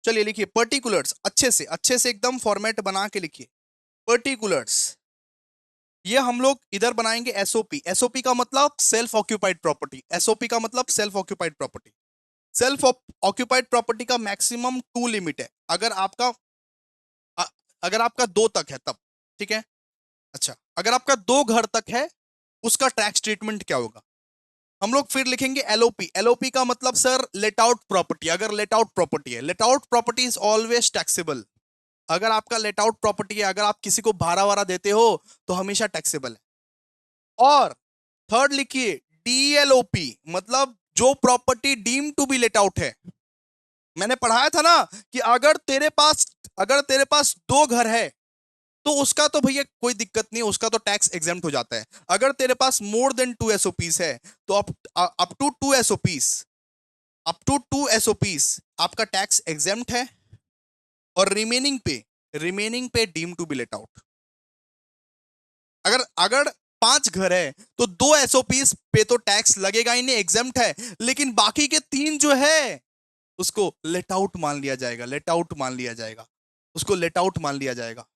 चलिए लिखिए पर्टिकुलर्स, अच्छे से एकदम फॉर्मेट बना के लिखिए। पर्टिकुलर्स, ये हम लोग इधर बनाएंगे एसओपी। एसओपी का मतलब सेल्फ ऑक्यूपाइड प्रॉपर्टी, एसओपी का मतलब self occupied property. Self occupied property का मैक्सिमम 2 लिमिट है, अ- अगर आपका 2 तक है तब, ठीक है। अच्छा, अगर आपका 2 घर तक है, उसका टैक्स ट्रीटमेंट क्या होगा। हम लोग फिर लिखेंगे एलओपी। एलओपी का मतलब सर लेट आउट प्रॉपर्टी। अगर लेट आउट प्रॉपर्टी है, late out property is always taxable. अगर आपका लेट आउट प्रॉपर्टी है, अगर आप किसी को भाड़ा वारा देते हो तो हमेशा टैक्सेबल है। और थर्ड लिखिए डीएलओपी, मतलब जो property deem to be let out है। मैंने पढ़ाया था ना कि अगर तेरे पास 2 घर है तो उसका तो भैया कोई दिक्कत नहीं, उसका तो टैक्स एग्जेम्प्ट हो जाता है। अगर तेरे पास मोर देन 2 एसओपीस है तो अप टू 2 एसओपीस, आपका टैक्स एग्जेम्प्ट है। और रिमेनिंग पे deem to be let out. अगर अगर 5 घर है तो 2 एसओपीस पे तो टैक्स लगेगा ही नहीं, एग्जेम्प्ट है। लेकिन बाकी के 3 जो है उसको लेट आउट मान लिया जाएगा, लेट आउट मान लिया जाएगा, उसको लेट आउट मान लिया जाएगा।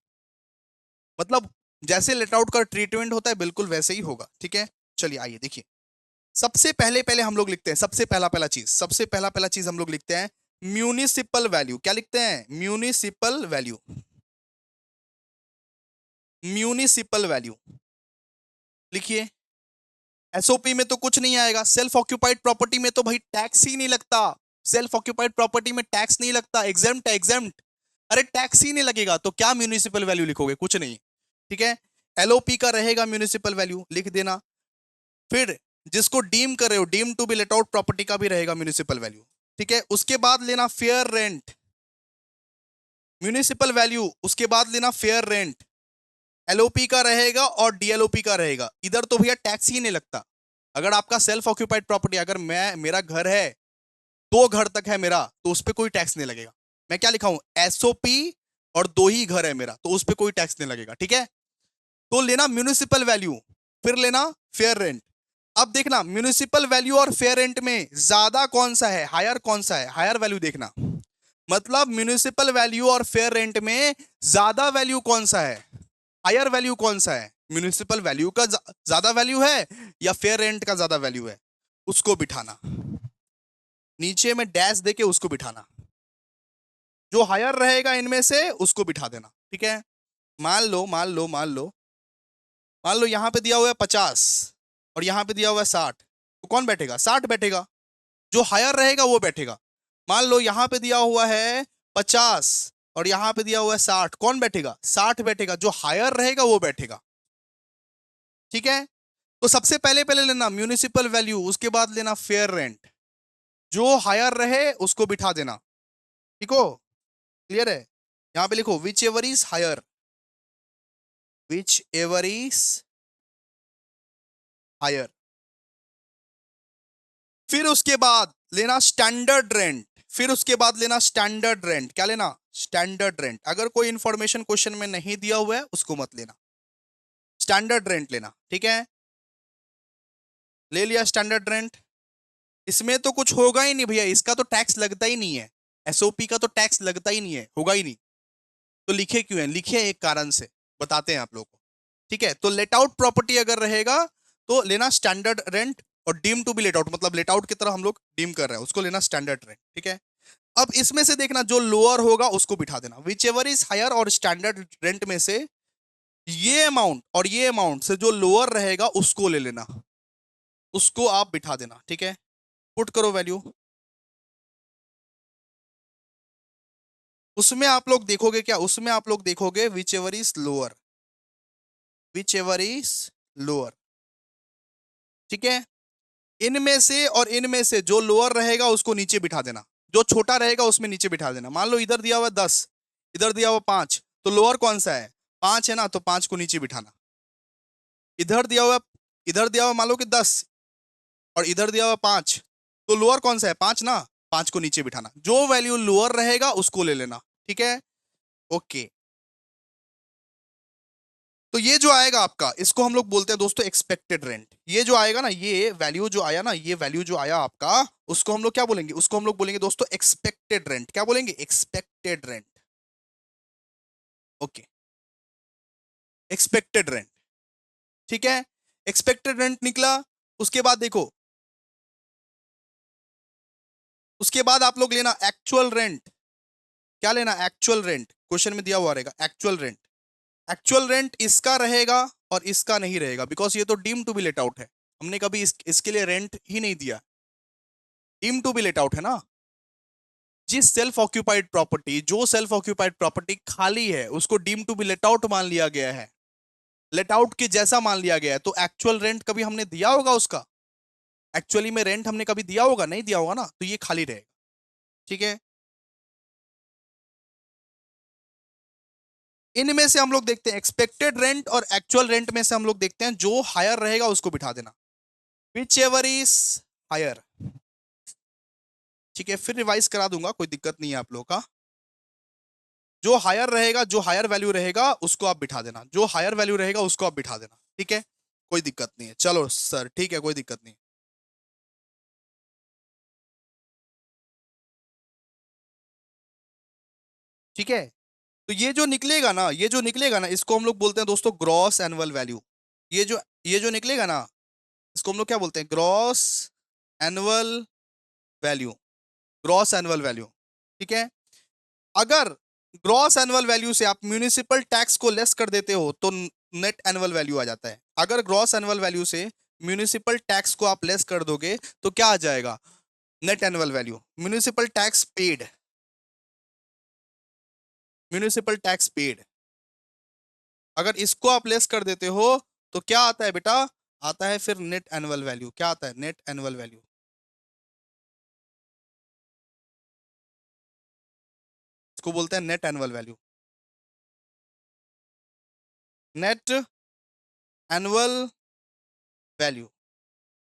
मतलब जैसे लेट आउट का ट्रीटमेंट होता है बिल्कुल वैसे ही होगा, ठीक है। चलिए आइए देखिए, सबसे पहले पहले हम लोग लिखते हैं, सबसे पहला पहला चीज हम लोग लिखते हैं म्यूनिसिपल वैल्यू। क्या लिखते हैं, म्यूनिसिपल वैल्यू। म्यूनिसिपल वैल्यू लिखिए। एसओपी में तो कुछ नहीं आएगा, सेल्फ ऑक्यूपाइड प्रॉपर्टी में तो भाई टैक्स ही नहीं लगता। सेल्फ ऑक्यूपाइड प्रॉपर्टी में टैक्स नहीं लगता, एग्जेम्प्ट है, एग्जेम्प्ट। अरे टैक्स ही नहीं लगेगा तो क्या म्यूनिसिपल वैल्यू लिखोगे, कुछ नहीं, ठीक है। एलओपी का रहेगा म्यूनिसिपल वैल्यू, लिख देना। फिर जिसको डीम कर रहे हो, deem to be let out property का भी रहेगा म्यूनिसिपल वैल्यू, ठीक है। उसके बाद लेना फेयर रेंट, म्यूनिसिपल वैल्यू, उसके बाद लेना फेयर रेंट। एलओपी का रहेगा और डीएलओपी का रहेगा। इधर तो भैया टैक्स ही नहीं लगता। अगर आपका सेल्फ ऑक्यूपाइड प्रॉपर्टी, अगर मेरा घर है, 2 घर तक है मेरा, तो उस पर कोई टैक्स नहीं लगेगा। मैं क्या लिखा हूं, एसओपी, और 2 ही घर है मेरा तो उस पर कोई टैक्स नहीं लगेगा, ठीक है। तो लेना म्यूनिसिपल वैल्यू, फिर लेना फेयर रेंट। अब देखना म्यूनिसिपल वैल्यू और फेयर रेंट में ज्यादा कौन सा है, हायर कौन सा है, हायर वैल्यू देखना। मतलब म्यूनिसिपल वैल्यू और फेयर रेंट में ज्यादा वैल्यू कौन सा है, हायर वैल्यू कौन सा है। म्यूनिसिपल वैल्यू का ज्यादा वैल्यू है या फेयर रेंट का ज्यादा वैल्यू है, उसको बिठाना, नीचे में डैश देके उसको बिठाना। जो हायर रहेगा इनमें से उसको बिठा देना, ठीक है। मान लो यहां पे दिया हुआ है 50 और यहां पे दिया हुआ है 60, तो कौन बैठेगा, 60 बैठेगा। जो हायर रहेगा वो बैठेगा। मान लो यहां पे दिया हुआ है 50 और यहां पे दिया हुआ है 60, कौन बैठेगा, 60 बैठेगा। जो हायर रहेगा वो बैठेगा, ठीक है। तो सबसे पहले पहले लेना म्यूनिसिपल वैल्यू, उसके बाद लेना फेयर रेंट। जो हायर रहे उसको बिठा देना, ठीक हो, क्लियर है। यहां पे लिखो whichever is higher, whichever is higher. फिर उसके बाद लेना स्टैंडर्ड रेंट, क्या लेना, स्टैंडर्ड रेंट। अगर कोई इंफॉर्मेशन क्वेश्चन में नहीं दिया हुआ है उसको मत लेना, स्टैंडर्ड रेंट लेना, ठीक है। ले लिया स्टैंडर्ड रेंट। इसमें तो कुछ होगा ही नहीं भैया, इसका तो टैक्स लगता ही नहीं है, एसओपी का तो टैक्स लगता ही नहीं है, होगा ही नहीं। तो लिखे क्यों है, लिखे एक कारण से, बताते हैं आप लोगों को, ठीक है। तो लेट आउट प्रॉपर्टी अगर रहेगा तो लेना स्टैंडर्ड रेंट, और deem to be let out मतलब लेट आउट की तरह हम लोग डीम कर रहे हैं उसको लेना स्टैंडर्ड रेंट, ठीक है। अब इसमें से देखना जो लोअर होगा उसको बिठा देना, विच एवर इज हायर और स्टैंडर्ड रेंट में से ये अमाउंट और ये अमाउंट से जो लोअर रहेगा उसको ले लेना, उसको आप बिठा देना, ठीक है। पुट करो वैल्यू। उसमें आप लोग देखोगे क्या, उसमें आप लोग देखोगे which ever is lower, which ever is lower, ठीक है। इनमें से और इनमें से जो लोअर रहेगा उसको नीचे बिठा देना, जो छोटा रहेगा उसमें नीचे बिठा देना। मान लो इधर दिया हुआ 10, इधर दिया हुआ 5, तो लोअर कौन सा है? 5 है ना, तो 5 को नीचे बिठाना। इधर दिया हुआ, इधर दिया हुआ मान लो कि 10 और इधर दिया हुआ 5, तो लोअर कौन सा है? 5 ना, 5 को नीचे बिठाना, जो वैल्यू लोअर रहेगा उसको ले लेना। ठीक है, ओके। तो ये जो आएगा आपका, इसको हम लोग बोलते हैं दोस्तों एक्सपेक्टेड रेंट। ये जो आएगा ना, ये वैल्यू जो आया ना, ये वैल्यू जो आया आपका, उसको हम लोग क्या बोलेंगे? उसको हम लोग बोलेंगे दोस्तों एक्सपेक्टेड रेंट। क्या बोलेंगे? Expected rent. Okay, expected rent. ठीक है, एक्सपेक्टेड रेंट निकला। उसके बाद देखो, उसके बाद आप लोग लेना एक्चुअल रेंट। क्या लेना? Actual rent. क्वेश्चन में दिया हुआ रहेगा एक्चुअल रेंट। एक्चुअल रेंट इसका रहेगा और इसका नहीं रहेगा, बिकॉज ये तो deem to be let out है। हमने कभी इसके लिए रेंट ही नहीं दिया। Deem to be let out है ना। जिस सेल्फ ऑक्यूपाइड प्रॉपर्टी, जो सेल्फ ऑक्यूपाइड प्रॉपर्टी खाली है उसको deem to be let out मान लिया गया है, लेट आउट के जैसा मान लिया गया है। तो एक्चुअल रेंट कभी हमने दिया होगा उसका? एक्चुअली में रेंट हमने कभी दिया होगा? नहीं दिया होगा ना, तो ये खाली रहेगा। ठीक है, इनमें से हम लोग देखते हैं एक्सपेक्टेड रेंट और एक्चुअल रेंट में से हम लोग देखते हैं जो हायर रहेगा उसको बिठा देना, विच एवर इज हायर। ठीक है, फिर रिवाइज करा दूंगा, कोई दिक्कत नहीं है आप लोगों का। जो हायर रहेगा, जो हायर वैल्यू रहेगा उसको आप बिठा देना, जो हायर वैल्यू रहेगा उसको आप बिठा देना। ठीक है, कोई दिक्कत नहीं है। चलो सर, ठीक है, कोई दिक्कत नहीं। ठीक है, तो ये जो निकलेगा ना, ये जो निकलेगा ना, इसको हम लोग बोलते हैं दोस्तों ग्रॉस एनुअल वैल्यू। ये जो निकलेगा ना, इसको हम लोग क्या बोलते हैं? Gross annual value. Gross annual value. ठीक है, अगर ग्रॉस एनुअल वैल्यू से आप म्यूनिसिपल टैक्स को लेस कर देते हो तो नेट एनुअल वैल्यू आ जाता है। अगर ग्रॉस एनुअल वैल्यू से म्यूनिसिपल टैक्स को आप लेस कर दोगे तो क्या आ जाएगा? Net annual value. Municipal tax paid, municipal tax paid. अगर इसको आप लेस कर देते हो तो क्या आता है बेटा? आता है फिर नेट एनुअल वैल्यू। क्या आता है? Net annual value. इसको बोलते हैं net annual value. Net annual value.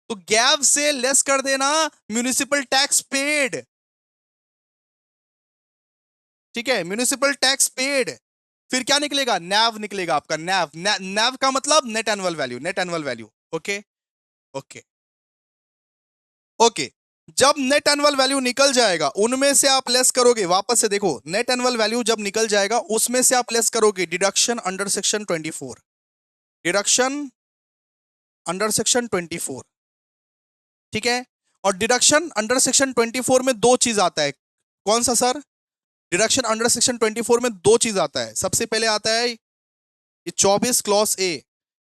तो गैप से लेस कर देना म्यूनिसिपल टैक्स पेड। ठीक है, म्यूनिसिपल टैक्स पेड। फिर क्या निकलेगा? नैव निकलेगा आपका, नैव। नैव का मतलब net annual value, net annual value. Okay, okay, okay. जब नेट एनुअल वैल्यू निकल जाएगा, उनमें से आप लेस करोगे, वापस से देखो, नेट एनुअल वैल्यू जब निकल जाएगा उसमें से आप लेस करोगे deduction under section 24। Deduction under section 24। ठीक है, और डिडक्शन अंडर सेक्शन 24 में दो चीज आता है। कौन सा सर? डिडक्शन अंडर सेक्शन 24 में दो चीज आता है। सबसे पहले आता है ये 24 क्लॉज ए।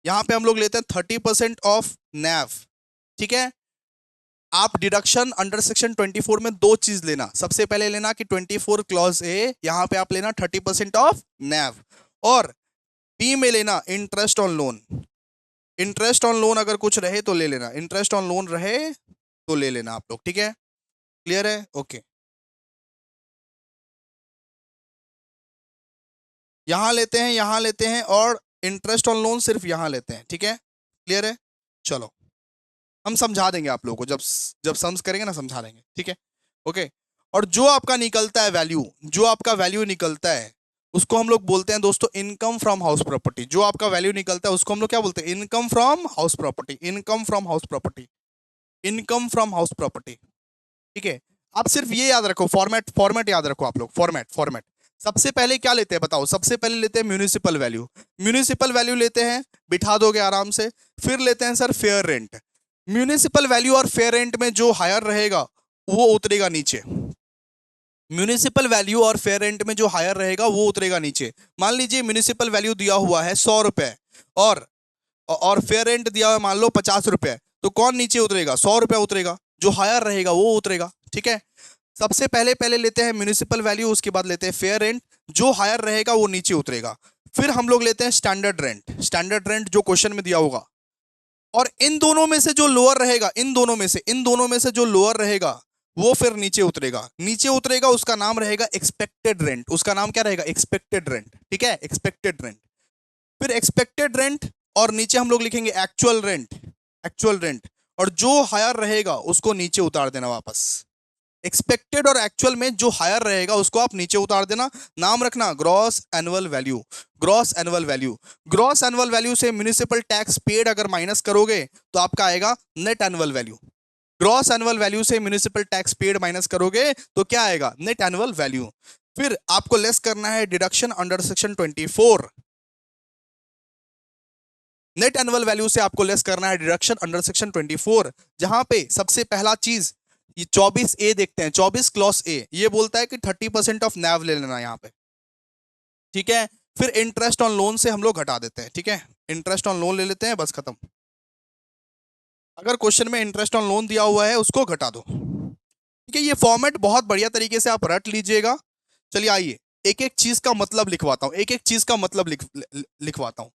यहां पे हम लोग लेते हैं 30% ऑफ नैव। ठीक है, आप डिडक्शन अंडर सेक्शन 24 में दो चीज लेना। सबसे पहले लेना कि 24 क्लॉज ए, यहां पे आप लेना 30% ऑफ नैव, और बी में लेना interest on loan. Interest on loan अगर कुछ रहे तो ले लेना, इंटरेस्ट ऑन लोन रहे तो ले लेना आप लोग। ठीक है, क्लियर है? ओके, यहां लेते हैं, यहां लेते हैं, और इंटरेस्ट ऑन लोन सिर्फ यहां लेते हैं। ठीक है, क्लियर है? चलो, हम समझा देंगे आप लोगों को, जब जब सम्स करेंगे ना समझा देंगे। ठीक है, ओके। और जो आपका निकलता है वैल्यू, जो आपका वैल्यू निकलता है उसको हम लोग बोलते हैं दोस्तों इनकम फ्रॉम हाउस प्रॉपर्टी। जो आपका वैल्यू निकलता है उसको हम लोग क्या बोलते हैं? Income from house property. Income from house property. Income from house property. ठीक है, आप सिर्फ ये याद रखो, फॉर्मेट, फॉर्मेट याद रखो आप लोग, फॉर्मेट, फॉर्मेट। सबसे पहले क्या लेते हैं बताओ? सबसे पहले लेते हैं म्यूनिसिपल वैल्यू। म्यूनिसिपल वैल्यू लेते हैं, बिठा दोगे आराम से। फिर लेते हैं sir fair rent. Municipal value और फेयर रेंट में जो हायर रहेगा वो उतरेगा नीचे। म्यूनिसिपल वैल्यू और फेयर रेंट में जो हायर रहेगा वो उतरेगा नीचे। मान लीजिए म्यूनिसिपल वैल्यू दिया हुआ है 100 रुपए, और फेयर रेंट दिया हुआ है मान लो 50 रुपए, तो कौन नीचे उतरेगा? 100 रुपया उतरेगा, जो हायर रहेगा वो उतरेगा। ठीक है, सबसे पहले पहले लेते हैं म्यूनिसिपल वैल्यू, उसके बाद लेते हैं फेयर रेंट। जो हायर रहेगा वो नीचे उतरेगा। फिर हम लोग लेते हैं स्टैंडर्ड रेंट। स्टैंडर्ड रेंट जो क्वेश्चन में दिया होगा, और इन दोनों में से जो लोअर रहेगा, इन दोनों में से जो लोअर रहेगा वो फिर नीचे उतरेगा। नीचे उतरेगा उसका नाम रहेगा एक्सपेक्टेड रेंट। उसका नाम क्या रहेगा? Expected rent. ठीक है, एक्सपेक्टेड रेंट। फिर एक्सपेक्टेड रेंट और नीचे हम लोग लिखेंगे एक्चुअल रेंट। एक्चुअल रेंट, और जो हायर रहेगा उसको नीचे उतार देना वापस। एक्सपेक्टेड और एक्चुअल में जो हायर रहेगा उसको आप नीचे उतार देना। नाम रखना gross annual value. Gross annual value. Gross annual value से म्युनिसिपल टैक्स पेड अगर माइनस करोगे तो आपका आएगा net annual value. Gross annual value से म्युनिसिपल टैक्स पेड माइनस करोगे तो क्या आएगा? Net annual value. फिर आपको लेस करना है deduction under section 24। Net annual value से आपको लेस करना है डिडक्शन अंडर सेक्शन 24, जहां पे सबसे पहला चीज ये 24A देखते हैं। 24 क्लॉस ए ये बोलता है कि 30% ऑफ नैव ले लेना यहां पे। ठीक है, फिर इंटरेस्ट ऑन लोन से हम लोग घटा देते हैं। ठीक है, इंटरेस्ट ऑन लोन ले लेते हैं, बस खत्म। अगर क्वेश्चन में इंटरेस्ट ऑन लोन दिया हुआ है उसको घटा दो। ठीक है, ये फॉर्मेट बहुत बढ़िया तरीके से आप रट लीजिएगा। चलिए आइए एक एक चीज का मतलब लिखवाता हूं, एक एक चीज का मतलब लिखवाता हूं।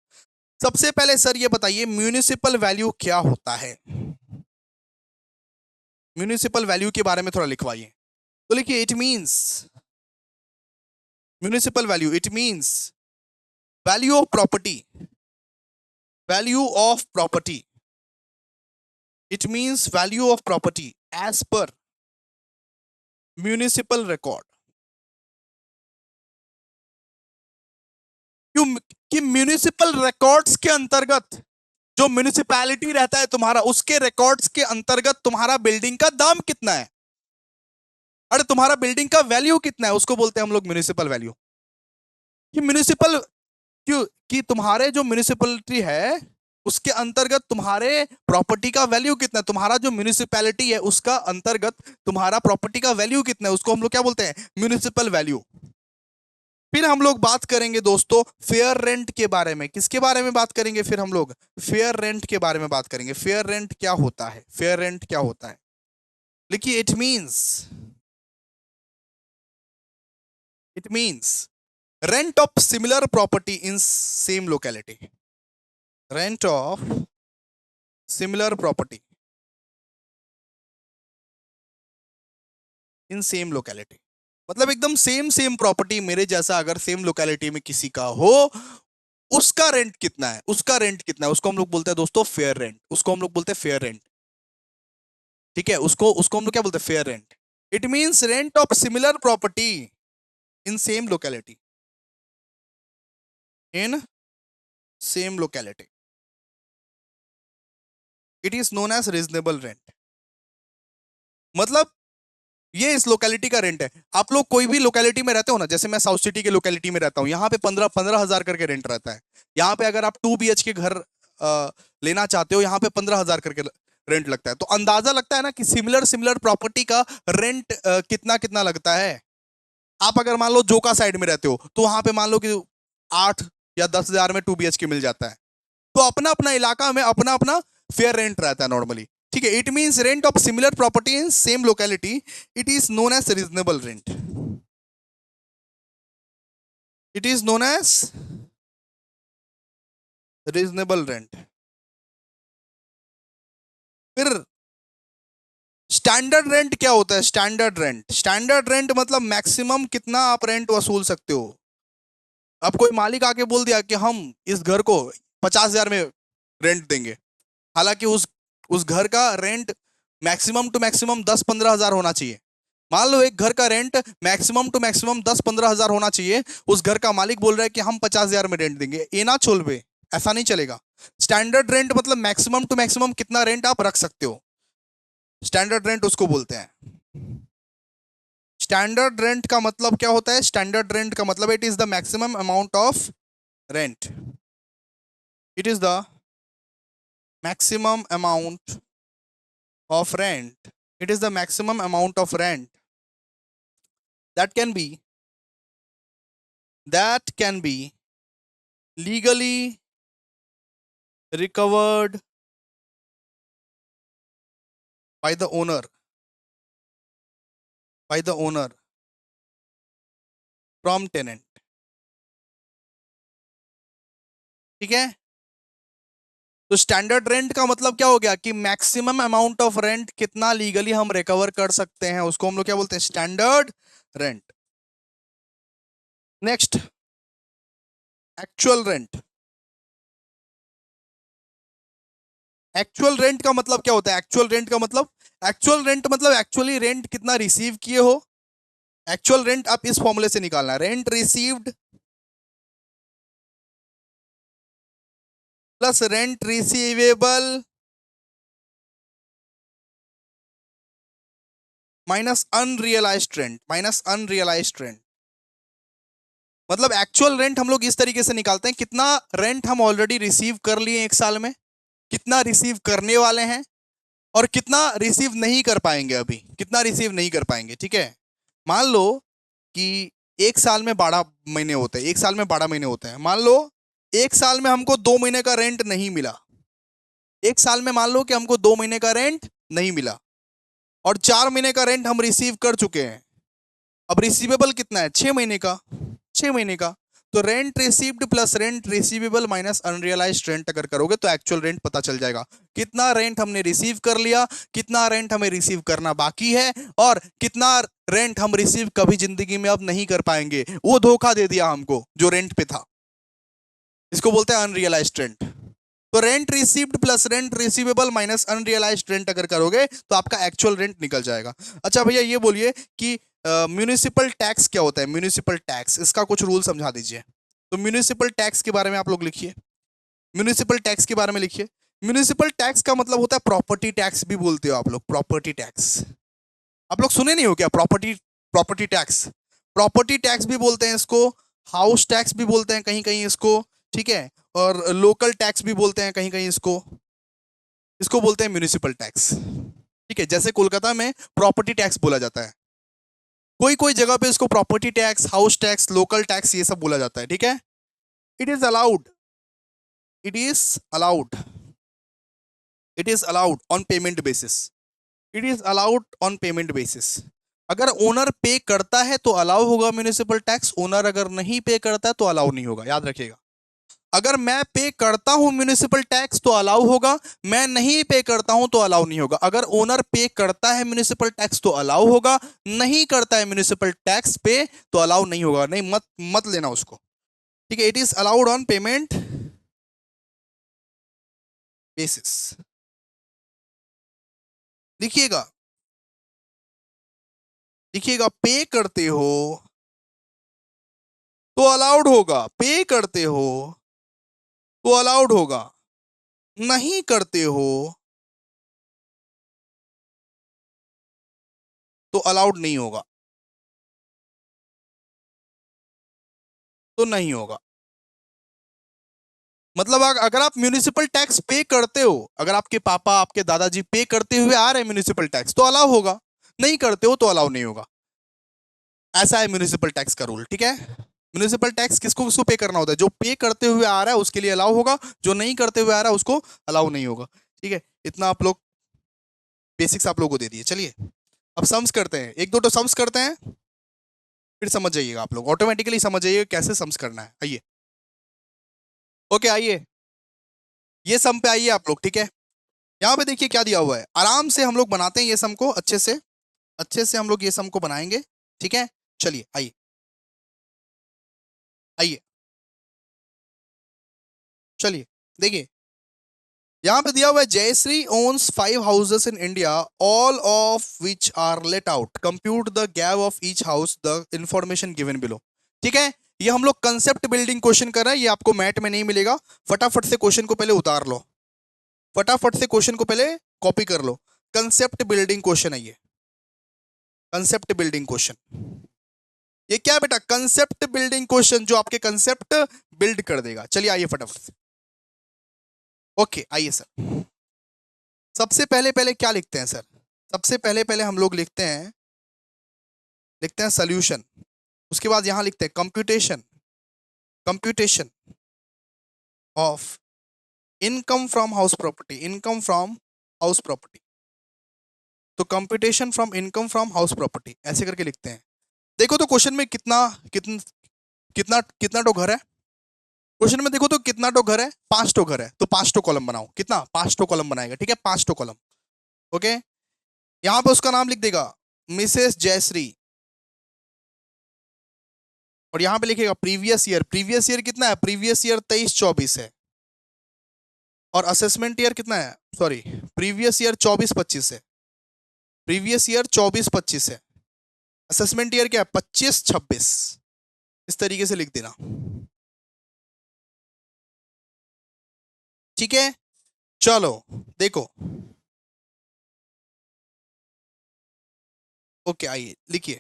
सबसे पहले सर ये बताइए म्यूनिसिपल वैल्यू क्या होता है? म्यूनिसिपल वैल्यू के बारे में थोड़ा लिखवाइए। तो लिखिए it means, municipal value it means value of property. Value of property, it means value of property as per municipal record. क्यों? कि म्यूनिसिपल रिकॉर्ड्स के अंतर्गत जो म्यूनिसिपैलिटी रहता है तुम्हारा, उसके रिकॉर्ड्स के अंतर्गत तुम्हारा बिल्डिंग का दाम कितना है, अरे तुम्हारा बिल्डिंग का वैल्यू कितना है, उसको बोलते हैं हम लोग म्यूनिसिपल वैल्यू। कि म्यूनिसिपल, क्यों? कि तुम्हारे जो म्यूनिसिपैलिटी है उसके अंतर्गत तुम्हारे प्रॉपर्टी का वैल्यू कितना है, तुम्हारा जो म्यूनिसिपैलिटी है उसका अंतर्गत तुम्हारा प्रॉपर्टी का वैल्यू कितना है, उसको हम लोग क्या बोलते हैं? Municipal value. फिर हम लोग बात करेंगे दोस्तों फेयर रेंट के बारे में। किसके बारे में बात करेंगे फिर हम लोग? फेयर रेंट के बारे में बात करेंगे। फेयर रेंट क्या होता है? फेयर रेंट क्या होता है? लिखिए it means rent of similar property in same locality. Rent of similar property in same locality, मतलब एकदम सेम सेम प्रॉपर्टी मेरे जैसा अगर सेम लोकेलिटी में किसी का हो, उसका रेंट कितना है, उसका रेंट कितना है, उसको हम लोग बोलते हैं दोस्तों फेयर रेंट। उसको हम लोग बोलते हैं फेयर रेंट। ठीक है, उसको उसको हम लोग क्या बोलते हैं? Fair rent. It means rent of similar property in same locality, in same locality, it is known as reasonable rent. मतलब ये इस लोकेलिटी का रेंट है। आप लोग कोई भी लोकेलिटी में रहते हो ना, जैसे मैं साउथ सिटी के लोकेलिटी में रहता हूँ, यहाँ पे 15,000 करके रेंट रहता है। यहाँ पे अगर आप 2 BH के घर लेना चाहते हो, यहाँ पे 15,000 करके रेंट लगता है। तो अंदाजा लगता है ना कि सिमिलर सिमिलर प्रॉपर्टी का रेंट कितना कितना लगता है। आप अगर मान लो जोका साइड में रहते हो तो वहां पे मान लो कि 8 या 10 हजार में 2 BH के मिल जाता है। तो अपना अपना इलाका में अपना अपना फेयर रेंट रहता है नॉर्मली। ठीक है, it means rent of similar property in same locality, it is known as reasonable rent. It is known as reasonable rent. फिर स्टैंडर्ड रेंट क्या होता है? स्टैंडर्ड रेंट, स्टैंडर्ड रेंट मतलब मैक्सिमम कितना आप रेंट वसूल सकते हो। अब कोई मालिक आके बोल दिया कि हम इस घर को 50,000 में रेंट देंगे, हालांकि उस घर का रेंट मैक्सिमम टू मैक्सिमम 10-15 हजार होना चाहिए। मान लो एक घर का रेंट मैक्सिमम टू मैक्सिमम 10-15 हजार होना चाहिए, उस घर का मालिक बोल रहा है कि हम 50,000 में रेंट देंगे, ये ना छोलबे, ऐसा नहीं चलेगा। स्टैंडर्ड रेंट मतलब मैक्सिमम टू मैक्सिमम कितना रेंट आप रख सकते हो, स्टैंडर्ड रेंट उसको बोलते हैं। स्टैंडर्ड रेंट का मतलब क्या होता है? स्टैंडर्ड रेंट का मतलब it is the maximum amount of rent, it is the maximum amount of rent, it is the maximum amount of rent that can be, that can be legally recovered by the owner, by the owner from tenant। ठीक है, तो स्टैंडर्ड रेंट का मतलब क्या हो गया कि मैक्सिमम अमाउंट ऑफ रेंट कितना लीगली हम रिकवर कर सकते हैं, उसको हम लोग क्या बोलते हैं, standard rent. Next, actual rent. Actual rent का मतलब क्या होता है, एक्चुअल रेंट का मतलब, एक्चुअल रेंट मतलब एक्चुअली रेंट कितना रिसीव किए हो। एक्चुअल रेंट आप इस फॉर्मूले से निकालना है, rent received plus rent receivable minus unrealised rent, minus unrealised rent. मतलब एक्चुअल रेंट हम लोग इस तरीके से निकालते हैं, कितना रेंट हम ऑलरेडी रिसीव कर लिए एक साल में, कितना रिसीव करने वाले हैं, और कितना रिसीव नहीं कर पाएंगे, अभी कितना रिसीव नहीं कर पाएंगे। ठीक है, मान लो कि एक साल में 12 महीने होते हैं, एक साल में 12 महीने होते हैं, मान लो एक साल में हमको 2 महीने का रेंट नहीं मिला, एक साल में मान लो कि हमको 2 महीने का रेंट नहीं मिला, और 4 महीने का रेंट हम रिसीव कर चुके हैं। अब रिसीवेबल कितना है, 6 महीने का, 6 महीने का। तो rent received plus rent receivable minus unrealised rent अगर करोगे तो एक्चुअल रेंट पता चल जाएगा, कितना रेंट हमने रिसीव कर लिया, कितना रेंट हमें रिसीव करना बाकी है, और कितना रेंट हम रिसीव कभी जिंदगी में अब नहीं कर पाएंगे, वो धोखा दे दिया हमको जो रेंट पे था, इसको बोलते हैं अनरियलाइज्ड रेंट। तो rent received plus rent receivable minus unrealised rent अगर करोगे तो आपका एक्चुअल रेंट निकल जाएगा। अच्छा भैया ये बोलिए कि म्यूनिसिपल टैक्स क्या होता है, म्यूनिसिपल टैक्स, इसका कुछ रूल समझा दीजिए। तो म्यूनिसिपल टैक्स के बारे में आप लोग लिखिए, म्यूनिसिपल टैक्स के बारे में लिखिए। म्यूनिसिपल टैक्स का मतलब होता है प्रॉपर्टी टैक्स भी बोलते हो आप लोग, प्रॉपर्टी टैक्स। आप लोग सुने नहीं हो क्या, property, property tax, property tax भी बोलते हैं इसको, हाउस टैक्स भी बोलते हैं कहीं कहीं इसको, ठीक है, और लोकल टैक्स भी बोलते हैं कहीं कहीं इसको, इसको बोलते हैं म्यूनिसिपल टैक्स। ठीक है, जैसे कोलकाता में प्रॉपर्टी टैक्स बोला जाता है, कोई कोई जगह पे इसको property tax, house tax, local tax ये सब बोला जाता है। ठीक है, it is allowed, it is allowed, it is allowed on payment basis, it is allowed on payment basis. अगर ओनर पे करता है तो अलाउ होगा म्यूनिसिपल टैक्स, ओनर अगर नहीं पे करता है तो अलाउ नहीं होगा, याद रखिएगा। अगर मैं पे करता हूं म्यूनिसिपल टैक्स तो अलाउ होगा, मैं नहीं पे करता हूं तो अलाउ नहीं होगा। अगर ओनर पे करता है म्यूनिसिपल टैक्स तो अलाउ होगा, नहीं करता है म्यूनिसिपल टैक्स पे तो अलाउ नहीं होगा, नहीं मत मत लेना उसको। ठीक है, it is allowed on payment basis, लिखिएगा, लिखिएगा, पे करते हो तो अलाउड होगा, पे करते हो तो अलाउड होगा, नहीं करते हो तो अलाउड नहीं होगा, तो नहीं होगा। मतलब अगर आप म्यूनिसिपल टैक्स पे करते हो, अगर आपके पापा आपके दादाजी पे करते हुए आ रहे हैं म्यूनिसिपल टैक्स तो अलाउ होगा, नहीं करते हो तो अलाउ नहीं होगा। ऐसा है म्यूनिसिपल टैक्स का रूल। ठीक है, म्यूनिसिपल टैक्स किसको किसको पे करना होता है, जो पे करते हुए आ रहा है उसके लिए अलाउ होगा, जो नहीं करते हुए आ रहा है उसको अलाउ नहीं होगा। ठीक है, इतना आप लोग बेसिक्स आप लोगों को दे दिए। चलिए अब सम्स करते हैं, एक दो तो सम्स करते हैं, फिर समझ जाइएगा, आप लोग ऑटोमेटिकली समझ जाइएगा कैसे सम्स करना है। आइए, ओके आइए, ये सम पे आइए आप लोग। ठीक है, यहाँ पे देखिए क्या दिया हुआ है, आराम से हम लोग बनाते हैं ये सम को, अच्छे से, अच्छे से हम लोग ये सम को बनाएंगे। ठीक है, चलिए आइए, आइए, चलिए देखिए, यहाँ पे दिया हुआ है Jayashree owns 5 houses in India, all of which are let out, compute the gap of each house, the information given below. ठीक है, ये हम लोग कंसेप्ट बिल्डिंग क्वेश्चन कर रहे हैं, ये आपको मैट में नहीं मिलेगा। फटाफट से क्वेश्चन को पहले उतार लो, फटाफट से क्वेश्चन को पहले कॉपी कर लो। कंसेप्ट बिल्डिंग क्वेश्चन है ये, कंसेप्ट बिल्डिंग क्वेश्चन। ये क्या है बेटा, कंसेप्ट बिल्डिंग क्वेश्चन, जो आपके कंसेप्ट बिल्ड कर देगा। चलिए आइए फटाफट से, ओके आइए सर। सबसे पहले पहले क्या लिखते हैं सर, सबसे पहले पहले हम लोग लिखते हैं, लिखते हैं सोल्यूशन, उसके बाद यहां लिखते हैं computation, computation of income from house property, income from house property. तो computation from income from house property ऐसे करके लिखते हैं। देखो तो क्वेश्चन में कितना कितना कितना कितना तो घर है, क्वेश्चन में देखो तो कितना टो घर है, 5 टो घर है, तो 5 टो कॉलम बनाओ। कितना? 5 टो कॉलम बनाएगा, ठीक है, 5 टो कॉलम। ओके, यहां पे उसका नाम लिख देगा मिसेस जयश्री, और यहां पे लिखेगा प्रीवियस ईयर। प्रीवियस ईयर कितना है? प्रीवियस ईयर 23-24 है, और असेसमेंट ईयर कितना है? सॉरी, प्रीवियस ईयर 24-25 है। प्रीवियस ईयर 24-25 है, असेसमेंट ईयर क्या है? 25-26। इस तरीके से लिख देना, ठीक है। चलो देखो, ओके आइए लिखिए।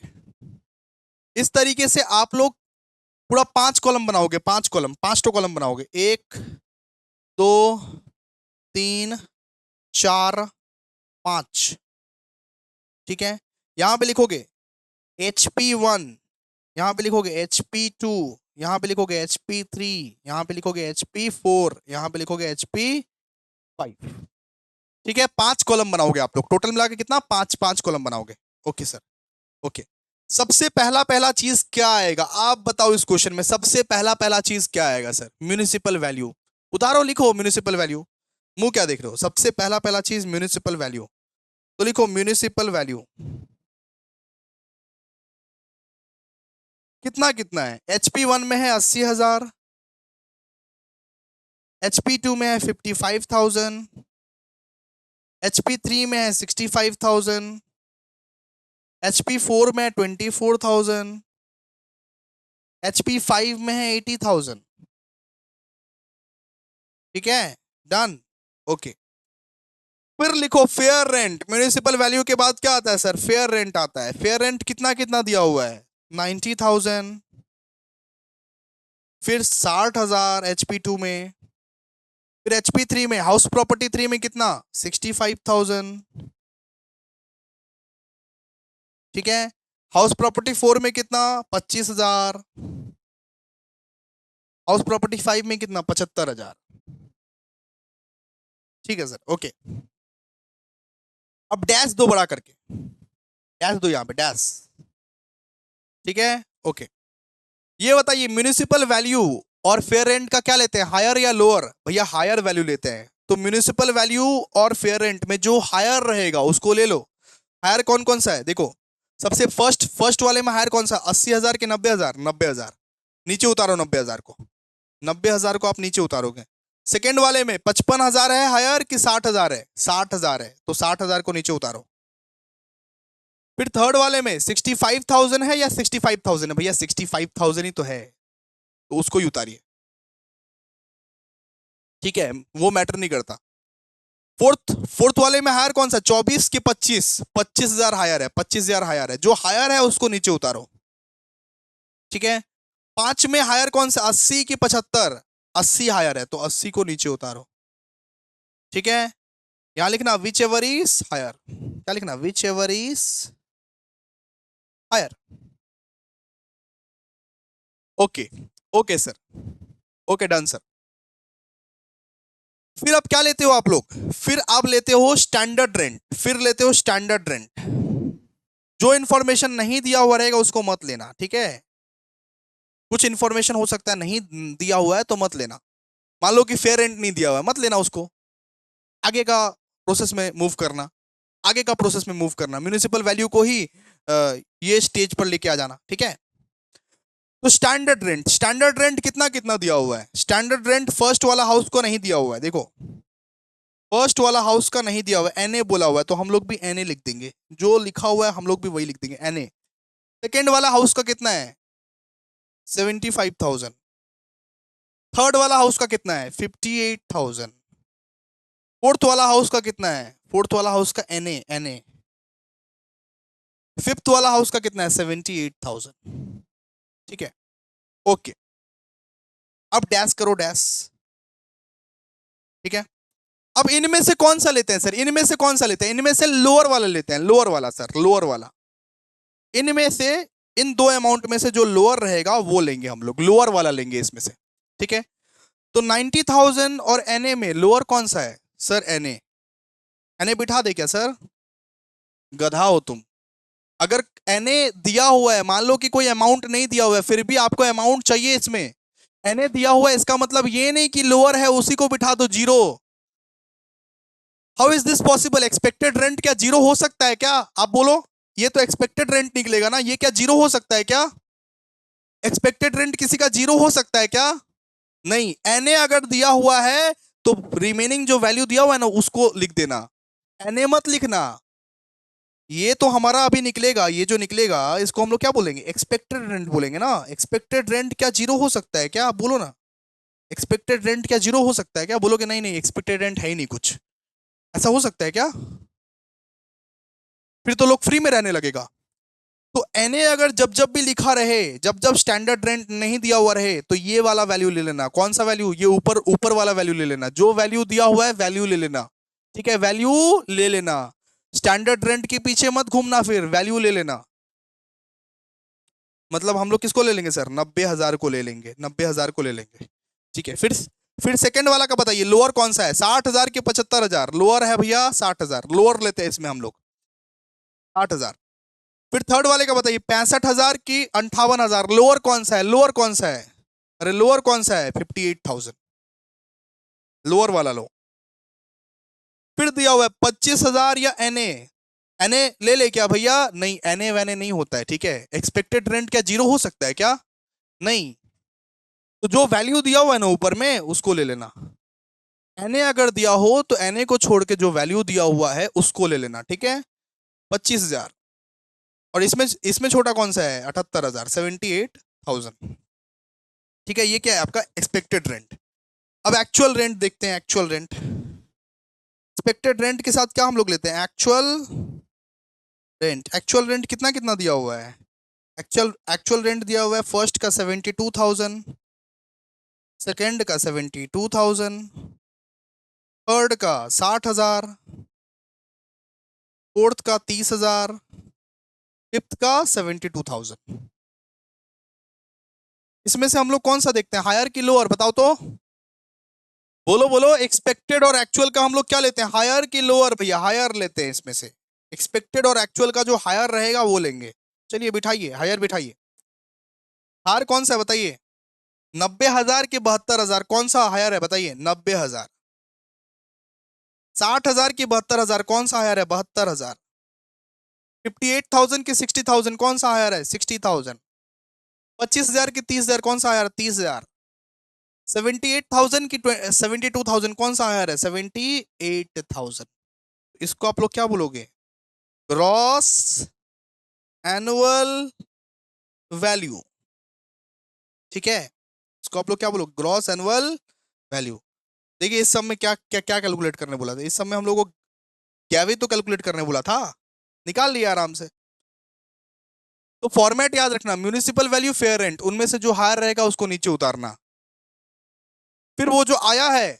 इस तरीके से आप लोग पूरा 5 कॉलम बनाओगे, 5 कॉलम, 5 टो कॉलम बनाओगे। 1 2 3 4 5, ठीक है। यहां पे लिखोगे HP1, यहां पे लिखोगे HP2, यहां पे लिखोगे HP3, यहां पे लिखोगे HP4, यहां पे लिखोगे HP5, ठीक है। 5 कॉलम बनाओगे आप लोग, टोटल मिला के कितना? 5 कॉलम बनाओगे। Okay sir, okay. सबसे पहला पहला चीज क्या आएगा आप बताओ? इस क्वेश्चन में सबसे पहला पहला चीज क्या आएगा सर? Municipal value. उतारो, लिखो म्यूनिसिपल वैल्यू। मुंह क्या देख रहे हो? सबसे पहला पहला चीज म्यूनिसिपल वैल्यू, तो लिखो म्यूनिसिपल वैल्यू। कितना कितना है? HP1 में है 80,000, HP2 में है 55,000, HP3 में है 65,000, HP4 में है 24,000, HP5 में है 80,000, ठीक है, डन, ओके। फिर लिखो फेयर रेंट। म्यूनिसिपल वैल्यू के बाद क्या आता है सर? फेयर रेंट आता है। फेयर रेंट कितना कितना दिया हुआ है? 90,000, फिर 60,000 HP2 में, फिर HP3 में, हाउस प्रॉपर्टी 3 में कितना? 65,000, ठीक है। हाउस प्रॉपर्टी 4 में कितना? 25,000, हाउस प्रॉपर्टी 5 में कितना? 75,000, ठीक है सर, ओके। अब डैश दो बड़ा करके, डैश दो यहां पे, डैश, ठीक है, ओके। ये बताइए म्यूनिसिपल वैल्यू और फेयर रेंट का क्या लेते हैं, हायर या लोअर? भैया हायर वैल्यू लेते हैं, तो म्यूनिसिपल वैल्यू और फेयर रेंट में जो हायर रहेगा उसको ले लो। हायर कौन कौन सा है देखो, सबसे फर्स्ट फर्स्ट वाले में हायर कौन सा? 80,000 के 90,000? 90,000, नीचे उतारो 90,000 को, 90,000 को आप नीचे उतारोगे। सेकेंड वाले में 55,000 है हायर कि 60,000 है? 60,000 है, तो 60,000 को नीचे उतारो। फिर थर्ड वाले में 65,000 है या 65,000 है? भैया 65,000 ही तो है, तो उसको ही उतारिए, ठीक है, वो मैटर नहीं करता। फोर्थ फोर्थ वाले में हायर कौन सा? 24 के 25? 25,000 हायर है, 25,000 हायर है, जो हायर है उसको नीचे उतारो, ठीक है। 5 में हायर कौन सा? 80 की 75? 80 हायर है, तो 80 को नीचे उतारो, ठीक है। यहां लिखना विच एवर इज हायर, क्या लिखना? Whichever is higher, okay, okay sir, okay done sir. फिर अब क्या लेते हो आप लोग? फिर आप लेते हो स्टैंडर्ड रेंट, फिर लेते हो स्टैंडर्ड रेंट। जो इंफॉर्मेशन नहीं दिया हुआ रहेगा उसको मत लेना, ठीक है। कुछ इंफॉर्मेशन हो सकता है नहीं दिया हुआ है तो मत लेना। मान लो कि फेयर रेंट नहीं दिया हुआ है, मत लेना उसको, आगे का प्रोसेस में मूव करना, आगे का प्रोसेस में मूव करना, म्यूनिसिपल वैल्यू को ही ये स्टेज पर लेके आ जाना, ठीक है। तो स्टैंडर्ड रेंट, स्टैंडर्ड रेंट कितना कितना दिया हुआ है? स्टैंडर्ड रेंट फर्स्ट वाला हाउस को नहीं दिया हुआ है, देखो फर्स्ट वाला हाउस का नहीं दिया हुआ है, एनए बोला हुआ है, तो हम लोग भी एनए लिख देंगे, जो लिखा हुआ है हम लोग भी वही लिख देंगे, एनए। सेकेंड वाला हाउस का कितना है? 75,000। थर्ड वाला हाउस का कितना है? 58,000। फोर्थ वाला हाउस का कितना है? फोर्थ वाला हाउस का एनए, एनए। फिफ्थ वाला हाउस का कितना है? 78,000, ठीक है, ओके। अब डैश करो, डैश, ठीक है। अब इनमें से कौन सा लेते हैं सर? इनमें से कौन सा लेते हैं? इनमें से लोअर वाला लेते हैं, लोअर वाला सर, लोअर वाला। इनमें से, इन दो अमाउंट में से जो लोअर रहेगा वो लेंगे हम लोग, लोअर वाला लेंगे इसमें से, ठीक है। तो 90,000 और एनए में लोअर कौन सा है सर? एनए। एनए बिठा दे क्या सर? गधा हो तुम। अगर एनए दिया हुआ है, मान लो कि कोई अमाउंट नहीं दिया हुआ है, फिर भी आपको अमाउंट चाहिए इसमें, एनए दिया हुआ है, इसका मतलब ये नहीं कि लोअर है उसी को बिठा दो zero. How is this possible? Expected rent क्या जीरो हो सकता है क्या? आप बोलो, ये तो एक्सपेक्टेड रेंट निकलेगा ना, ये क्या जीरो हो सकता है क्या? एक्सपेक्टेड रेंट किसी का जीरो हो सकता है क्या? नहीं। एनए अगर दिया हुआ है तो रिमेनिंग जो वैल्यू दिया हुआ है ना उसको लिख देना, एनए मत लिखना। ये तो हमारा अभी निकलेगा, ये जो निकलेगा इसको हम लोग क्या बोलेंगे? एक्सपेक्टेड रेंट बोलेंगे ना। एक्सपेक्टेड रेंट क्या जीरो हो सकता है क्या? आप बोलो ना, एक्सपेक्टेड रेंट क्या जीरो हो सकता है क्या? बोलोगे नहीं नहीं एक्सपेक्टेड रेंट है ही नहीं कुछ, ऐसा हो सकता है क्या? फिर तो लोग फ्री में रहने लगेगा। तो एनए अगर जब जब भी लिखा रहे, जब जब स्टैंडर्ड रेंट नहीं दिया हुआ रहे, तो ये वाला वैल्यू ले लेना। कौन सा वैल्यू? ये ऊपर ऊपर वाला वैल्यू ले लेना, जो वैल्यू दिया हुआ है वैल्यू ले लेना। ठीक है, वैल्यू ले लेना, स्टैंडर्ड रेंट के पीछे मत घूमना, फिर वैल्यू ले लेना। मतलब हम लोग किसको ले लेंगे सर? 90,000 को ले लेंगे, 90,000 को ले लेंगे। ठीक है, फिर सेकंड वाला का बताइए, लोअर कौन सा है? 60,000 के 75,000, लोअर है भैया 60,000, लोअर लेते हैं इसमें हम लोग 60,000। फिर थर्ड वाले का बताइए, 65,000 की 58,000, लोअर कौन सा है? लोअर कौन सा है? अरे लोअर कौन सा है? 58,000, लोअर वाला लो। फिर दिया हुआ है 25,000 या एनए, एनए ले ले क्या भैया? नहीं, एनए वैने नहीं होता है। ठीक है, एक्सपेक्टेड रेंट क्या जीरो हो सकता है क्या? नहीं। तो जो वैल्यू दिया हुआ है ना ऊपर में उसको ले लेना। एनए अगर दिया हो तो एनए को छोड़ के जो वैल्यू दिया हुआ है उसको ले लेना। ठीक है, 25,000। और इसमें इसमें छोटा कौन सा है? 78,000, 78,000। ठीक है, ये क्या है आपका? Expected rent. अब एक्चुअल रेंट देखते हैं, एक्चुअल रेंट। एक्सपेक्टेड रेंट के साथ क्या हम लोग लेते हैं? Actual rent. एक्चुअल रेंट कितना कितना दिया हुआ है? एक्चुअल एक्चुअल रेंट दिया हुआ है फर्स्ट का 72,000, सेकेंड का 72,000, थर्ड का 60,000, फोर्थ का 30,000, फिफ्थ का 72,000। इसमें से हम लोग कौन सा देखते हैं, हायर की लोअर? बताओ तो, बोलो बोलो। एक्सपेक्टेड और एक्चुअल का हम लोग क्या लेते हैं? हायर की लोअर? भैया हायर लेते हैं इसमें से। एक्सपेक्टेड और एक्चुअल का जो हायर रहेगा वो लेंगे। चलिए बिठाइए, हायर बिठाइए। हायर कौन सा है बताइए? 90,000 की 72,000, कौन सा हायर है बताइए? 90,000। 60,000 की 72,000, कौन सा हायर है? 72,000। 58,000 की 60,000, कौन सा हायर है? 60,000। 25,000 की 30,000, कौन सा हायर है? 30,000। 78,000 की 72,000, कौन सा हायर है? 78,000। इसको आप लोग क्या बोलोगे? Gross annual value. ठीक है, इसको आप लोग क्या बोलोगे? Gross annual value. देखिए इस सब में क्या क्या क्या कैलकुलेट करने बोला था? इस सब में हम लोग को गैवी तो कैलकुलेट करने बोला था, निकाल लिया आराम से। तो फॉर्मेट याद रखना, म्यूनिसिपल वैल्यू, फेयर रेंट, उनमें से जो हायर रहेगा उसको नीचे उतारना। फिर वो जो आया है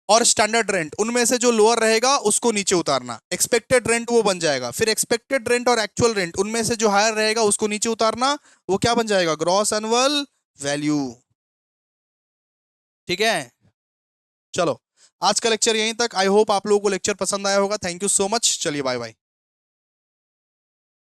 और स्टैंडर्ड रेंट, उनमें से जो लोअर रहेगा उसको नीचे उतारना। एक्सपेक्टेड रेंट वो बन जाएगा। फिर एक्सपेक्टेड रेंट और एक्चुअल रेंट, उनमें से जो हायर रहेगा उसको नीचे उतारना। वो क्या बन जाएगा? Gross annual value. ठीक है, चलो आज का लेक्चर यहीं तक। आई होप आप लोगों को लेक्चर पसंद आया होगा। Thank you so much. चलिए बाय बाय।